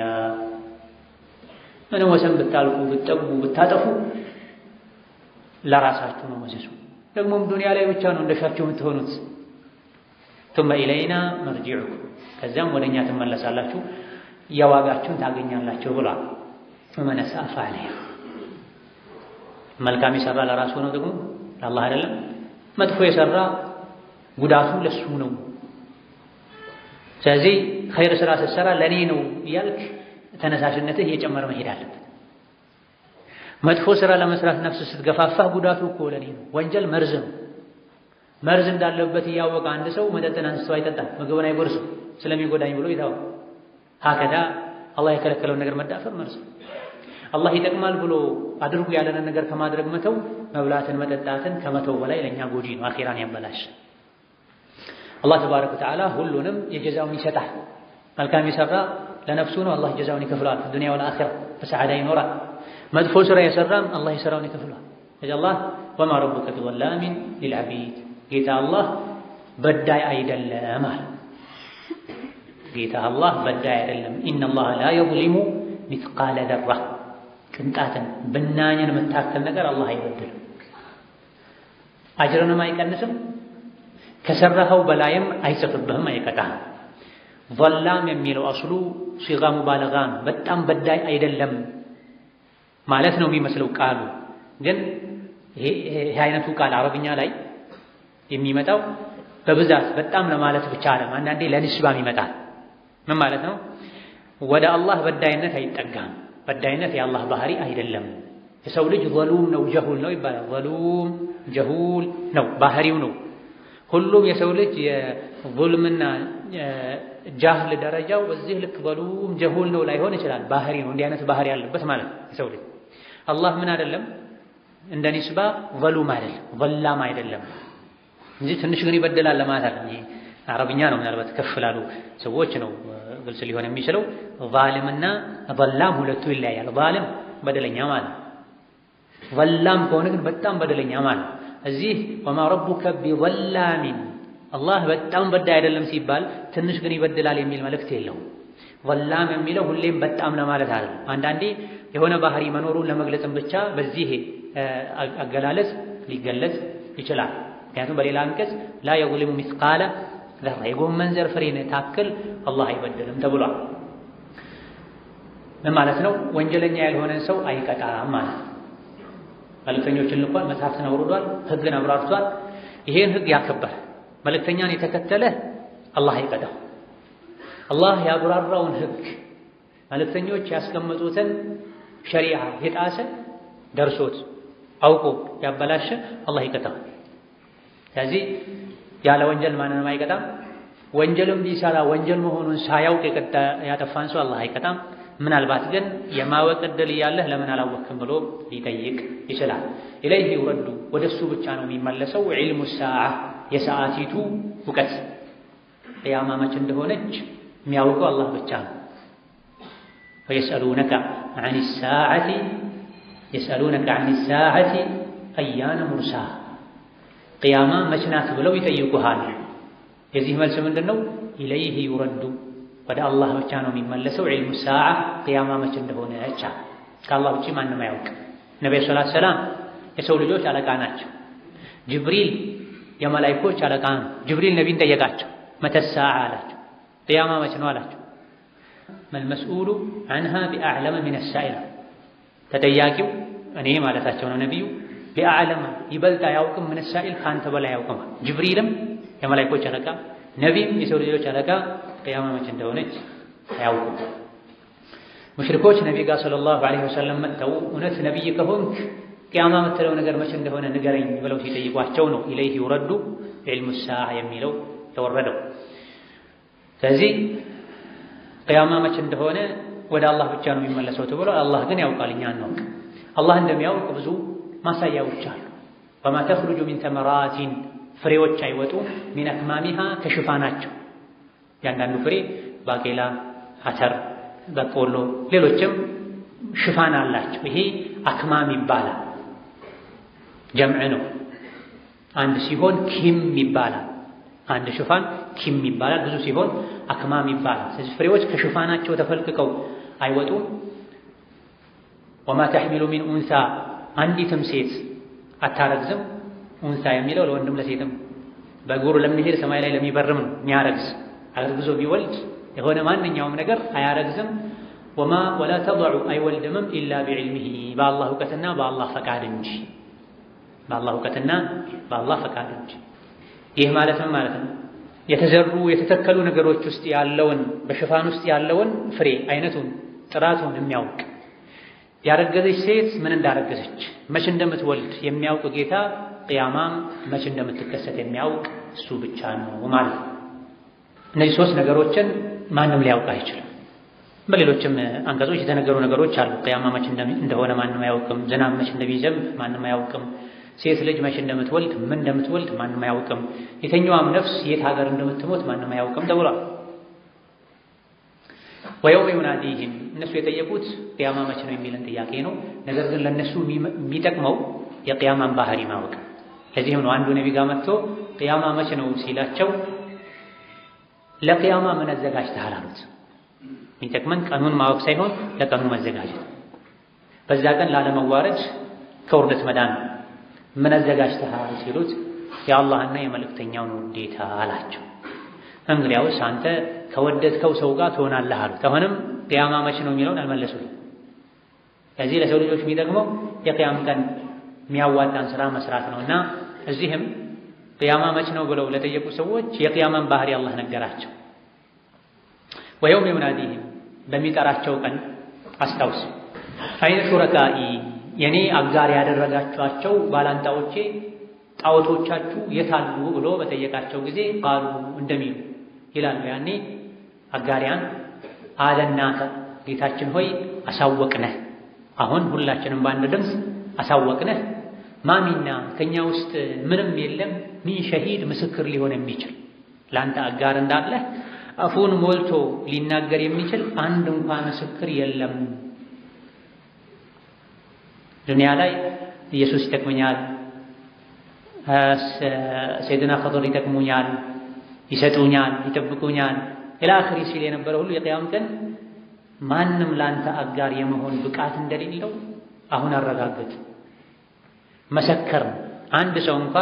ምንም ወሰን ብታልፉ ብትጠጉ ብታጠፉ ለራሳችሁ ነው መዘዙ። ደግሞም ዱንያ ላይ ብቻ ነው እንደሻችሁ የምትሆኑት። ثم إلينا مرجعكم ከዚያም ወደኛ ትመለሳላችሁ የዋጋችሁን ታገኛላችሁ ብሏል። ومن أساء فعليها መልካም የሰራ ለራሱ ነው ደግሞ ለአላህ አይደለም። መጥፎ የሰራ ጉዳቱ ለሱ ነው። ስለዚህ ኸይር ስራ ስትሰራ ለኔ ነው እያልክ ተነሳሽነትህ እየጨመረ መሄድ አለበት። መጥፎ ስራ ለመስራት ነፍስ ስትገፋፋህ ጉዳቱ እኮ ለኔ ነው። ወንጀል መርዝ ነው። መርዝ እንዳለበት እያወቀ አንድ ሰው መጠጥን አንስቶ አይጠጣም፣ ምግብን አይጎርስም ስለሚጎዳኝ ብሎ ይተዋል። ሀከዳ አላህ የከለከለውን ነገር መዳፈር መርዝ ነው። አላህ ይጠቅማል ብሎ አድርጉ ያለንን ነገር ከማድረግ መተው መብላትን መጠጣትን ከመተው በላይ ለእኛ ጎጂ ነው፣ አኺራን ያበላሽ። አላህ ተባረከ ወተዓላ ሁሉንም የጀዛውን ይሰጣል። መልካም የሰራ ለነፍሱ ነው፣ አላህ ጀዛውን ይከፍለዋል። ዱንያ ወልአኺራ በሰዓዳ ይኖራል። መጥፎ ስራ የሰራም አላህ የሰራውን ይከፍለዋል። ስለዚህ አላህ ወማ ረቡከ ቢዘላሚን ሊልዐቢድ ጌታ አላህ በዳይ አይደለም አለ። ጌታ አላህ በዳይ አይደለም። ኢነላህ ላ የዝሊሙ ሚስቃለ ዘራ ቅንጣትን ብናኝን የምታክል ነገር አላህ አይበድልም። አጅርንም አይቀንስም፣ ከሰራኸው በላይም አይጽፍብህም፣ አይቀጣህም። ዘላም የሚለው አስሉ ሲጋ ሙባለጋ ነው። በጣም በዳይ አይደለም ማለት ነው የሚመስለው ቃሉ። ግን ይሄ አይነቱ ቃል አረብኛ ላይ የሚመጣው በብዛት በጣም ለማለት ብቻ አይደለም። አንዳንዴ ለንስባም ይመጣል። ምን ማለት ነው? ወደ አላህ በዳይነት አይጠጋም። በዳይነት የአላህ ባህሪ አይደለም። የሰው ልጅ ዘሉም ነው ጀሁል ነው ይባላል። ዘሉም ጀሁል ነው ባህሪው ነው። ሁሉም የሰው ልጅ የዙልምና ጃህል ደረጃው በዚህ ልክ ዘሉም ጀሁል ነው ላይሆን ይችላል። ባህሪ ነው፣ እንዲህ አይነት ባህሪ ያለበት ማለት ነው የሰው ልጅ። አላህ ምን አይደለም እንደ ኒስባ ዘሉም አይደለም፣ ዘላም አይደለም እንጂ ትንሽ ግን ይበደላል ለማለት አይደለም። ይሄ አረብኛ ነው፣ ምናልባት ከፍ ላሉ ሰዎች ነው ግልጽ ሊሆን የሚችለው። ዛሊምና ዘላም ሁለቱ ይለያያል። ዛሊም በደለኛ ማለት፣ ዘላም ከሆነ ግን በጣም በደለኛ ማለት። እዚህ ወማ ረቡከ ቢዘላሚን አላህ በጣም በዳይ አይደለም ሲባል ትንሽ ግን ይበድላል የሚል መልእክት የለውም። ዘላም የሚለው ሁሌም በጣም ለማለት አይደለም። አንዳንዴ የሆነ ባህሪ መኖሩን ለመግለጽም ብቻ በዚህ አገላለጽ ሊገለጽ ይችላል። ምክንያቱም በሌላ አንቀጽ ላ የዝሊሙ ሚስቃለ ዘራ የጎመን ዘር ፍሬን ታክል አላህ አይበድልም ተብሏል። ምን ማለት ነው? ወንጀለኛ ያልሆነን ሰው አይቀጣም ማለት ነው። መልእክተኞችን ልኳል፣ መጽሐፍትን አውርዷል፣ ህግን አብራርቷል። ይሄን ህግ ያከበረ መልእክተኛን የተከተለ አላህ አይቀጣም። አላህ ያብራራውን ህግ መልእክተኞች ያስቀመጡትን ሸሪዓ የጣሰ ደርሶት አውቆ ያበላሸ አላህ ይቀጣል። ስለዚህ ያለ ወንጀል ማንንም አይቀጣም፣ ወንጀልም ቢሰራ ወንጀል መሆኑን ሳያውቅ ያጠፋን ሰው አላህ አይቀጣም። ምናልባት ግን የማወቅ ዕድል እያለህ ለምን አላወቅም ብሎ ሊጠይቅ ይችላል። ኢለይሂ ይውረዱ ወደሱ ብቻ ነው የሚመለሰው። ዒልሙ ሰዓ የሰዓቲቱ እውቀት ቅያማ መች እንደሆነች የሚያውቀው አላህ ብቻ ነው። ወየስአሉነከ ዐኒ ሳዓቲ አያነ ሙርሳሃ ቅያማ መች ናት ብለው ይጠይቁሃል። የዚህ መልስ ምንድን ነው? ኢለይሂ ይውረዱ ወደ አላህ ብቻ ነው የሚመለሰው። ዒልሙ ሰዓ ቅያማ መች እንደሆነች ከአላህ ውጪ ማንም አያውቅ። ነብዩ ሰለላሁ ዐለይሂ ወሰለም የሰው ልጆች አለቃ ናቸው። ጅብሪል የመላእክቶች አለቃ ነው። ጅብሪል ነቢን ጠየቃቸው፣ መተሰዓ አላቸው። ቅያማ መች ነው አላቸው። መልመስኡሉ ዐንሃ ቢአዕለመ ሚነ ሳኢል ተጠያቂው እኔ ማለታቸው ነው ነቢዩ ቢአዕለመ ይበልጥ አያውቅም ምን ሳኢል ከአንተ በላይ አያውቅም። ጅብሪልም የመላእክቶች አለቃ ነቢይም የሰው ልጆች አለቃ ቅያማ መች እንደሆነች አያውቁም። ሙሽሪኮች ነቢይ ጋር ሰለላሁ ዐለይሂ ወሰለም መጥተው እውነት ነቢይ ከሆንክ ቅያማ የምትለው ነገር መች እንደሆነ ንገረኝ ብለው ሲጠይቋቸው ነው ኢለይሂ ይውረዱ ዒልሙ ሰዓ የሚለው የወረደው። ስለዚህ ቅያማ መች እንደሆነ ወደ አላህ ብቻ ነው የሚመለሰው ተብሎ አላህ ግን ያውቃል፣ እኛ አናውቅ። አላህ እንደሚያውቅ ብዙ ማሳያዎች አሉ። ወማ ተኽሩጁ ሚን ተመራቲን ፍሬዎች አይወጡ ሚን አክማሚሃ ከሽፋናቸው። ያንዳንዱ ፍሬ ባቄላ፣ አተር፣ በቆሎ ሌሎችም ሽፋን አላቸው። ይሄ አክማም ይባላል። ጀምዕ ነው። አንድ ሲሆን ኪም ይባላል። አንድ ሽፋን ኪም ይባላል። ብዙ ሲሆን አክማም ይባላል። ስለዚህ ፍሬዎች ከሽፋናቸው ተፈልቅቀው አይወጡም። ወማ ተሕሚሉ ሚን ኡንሳ አንዲትም ሴት አታረግዝም። ኡንሳ የሚለው ለወንድም ለሴትም በእግሩ ለሚሄድ ሰማይ ላይ ለሚበርም ነው የሚያረግዝ። አርግዞ ቢወልድ የሆነ ማንኛውም ነገር አያረግዝም። ወላ ተضዑ አይወልድምም ኢላ ቢዕልሚሂ በአላህ እውቀትና በአላህ ፈቃድ እንጂ በአላህ እውቀትና በአላህ ፈቃድ እንጂ። ይህ ማለት ምን ማለት ነው? የተዘሩ የተተከሉ ነገሮች ውስጥ ያለውን በሽፋን ውስጥ ያለውን ፍሬ አይነቱን ጥራቱን የሚያውቅ ያረገዘች ሴት ምን እንዳረገዘች መች እንደምትወልድ የሚያውቅ ጌታ ቅያማም መች እንደምትከሰት የሚያውቅ እሱ ብቻ ነው ማለት ነው። እነዚህ ሶስት ነገሮችን ማንም ሊያውቅ አይችልም። በሌሎችም አንቀጾች የተነገሩ ነገሮች አሉ። ቅያማ መች እንደሆነ ማንም አያውቅም። ዝናብ መች እንደሚዘንብ ማንም አያውቅም። ሴት ልጅ መች እንደምትወልድ ምን እንደምትወልድ ማንም አያውቅም። የተኛዋም ነፍስ የት ሀገር እንደምትሞት ማንም አያውቅም ተብሏል። ወየውመ ዩናዲሂም እነሱ የጠየቁት ቅያማ መች ነው የሚልን ጥያቄ ነው። ነገር ግን ለእነሱ የሚጠቅመው የቅያማን ባህሪ ማወቅ። ለዚህም ነው አንዱ ነቢ ጋር መጥቶ ቅያማ መች ነው ሲላቸው ለቅያማ ምን አዘጋጅተሃል አሉት። የሚጠቅመን ቀኑን ማወቅ ሳይሆን ለቀኑ መዘጋጀት፣ በዛ ቀን ላለመዋረድ ከውርደት መዳን ምን አዘጋጅተሃል ሲሉት የአላህና የመልእክተኛውን ውዴታ አላቸው። እንግዲያውስ አንተ ከወደድከው ሰው ጋር ትሆናለህ አሉት። አሁንም ቅያማ መች ነው የሚለውን አልመለሱልም። ከዚህ ለሰው ልጆች የሚጠቅመው የቅያም ቀን የሚያዋጣን ስራ መስራት ነውና እዚህም ቅያማ መች ነው ብለው ለጠየቁ ሰዎች የቅያማን ባህሪ አላህ ነገራቸው። ወየውመ ዩናዲሂም በሚጠራቸው ቀን አስታውስ አይነ ሹረካኢ የኔ አጋር ያደረጋችኋቸው ባላንጣዎቼ ጣዖቶቻችሁ የታሉ ብሎ በጠየቃቸው ጊዜ ቃሉ እንደሚሉ ይላሉ። ያኔ አጋሪያን አለናከ ጌታችን ሆይ አሳወቅነህ፣ አሁን ሁላችንም በአንድ ድምፅ አሳወቅነህ። ማሚና ከኛ ውስጥ ምንም የለም ሚን ሸሂድ ምስክር ሊሆን የሚችል ለአንተ አጋር እንዳለህ አፉን ሞልቶ ሊናገር የሚችል አንድ እንኳን ምስክር የለም። ዱንያ ላይ ኢየሱስ ይጠቅመኛል፣ ሰይድና ኸድር ይጠቅሙኛል፣ ይሰጡኛል፣ ይጠብቁኛል ኢላ አኺሪ ሲል የነበረ ሁሉ የቅያም ቀን ማንም ላንተ አጋር የመሆን ብቃት እንደሌለው አሁን አረጋግጥ መሰከር። አንድ ሰው እንኳ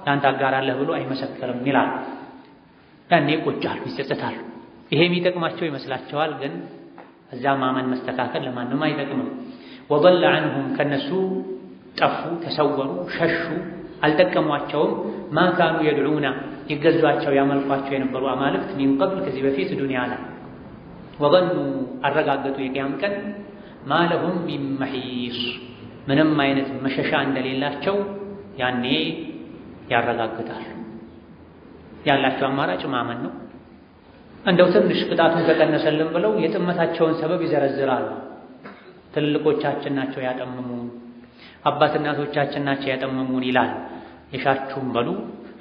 ላንተ አጋር አለህ ብሎ አይመሰከርም ይላል። ያኔ ይቆጫሉ፣ ይጸጸታሉ። ይሄ የሚጠቅማቸው ይመስላቸዋል፣ ግን እዛ ማመን መስተካከል ለማንም አይጠቅምም። ወضل عنهم ከነሱ ጠፉ፣ ተሰወሩ፣ ሸሹ፣ አልጠቀሟቸውም። ማ ካኑ የድዑና ይገዟቸው ያመልኳቸው የነበሩ አማልክት ሚን ቀብል ከዚህ በፊት ዱንያ ላይ ወظኑ አረጋገጡ የቅያም ቀን ማ ለሁም ሚን መሒስ ምንም አይነት መሸሻ እንደሌላቸው ያኔ ያረጋግጣሉ። ያላቸው አማራጭ ማመን ነው። እንደው ትንሽ ቅጣቱን ከቀነሰልን ብለው የጥመታቸውን ሰበብ ይዘረዝራሉ። ትልቆቻችን ናቸው ያጠመሙን፣ አባት እናቶቻችን ናቸው ያጠመሙን ይላል። የሻችሁም በሉ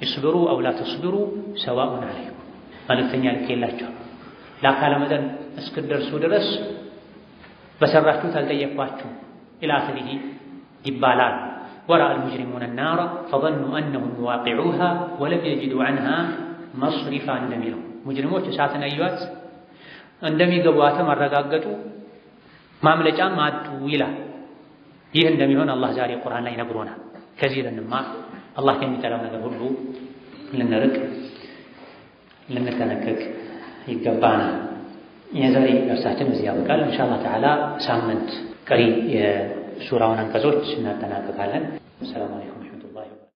እስብሩ አው ላ ተስብሩ ሰዋኡን አለይኩም መልእክተኛ ልኬላቸው ለአካለ መጠን እስክደርሱ ድረስ በሰራችሁት አልጠየኳችሁም ኢላ አኺሪሂ ይባላል። ወረአ አልሙጅሪሙነ ናራ ፈظنوا أنهم واقعوها ولم يجدوا عنها مصرفا እንደሚለው ሙጅሪሞች እሳትን አዩአት እንደሚገቧትም አረጋገጡ ማምለጫም አጡ ይላል። ይህ እንደሚሆን አላህ ዛሬ ቁርአን ላይ ነግሮናል። ከዚህ ልንማር አላህ ከሚጠላው ነገር ሁሉ ልንርቅ ልንጠነቀቅ ይገባናል። የዛሬ ደርሳችን እዚህ ያበቃል። ኢንሻአላህ ተዓላ ሳምንት ቀሪ የሱራውን አንቀጾች እናጠናቀቃለን። ሰላም አለይኩም።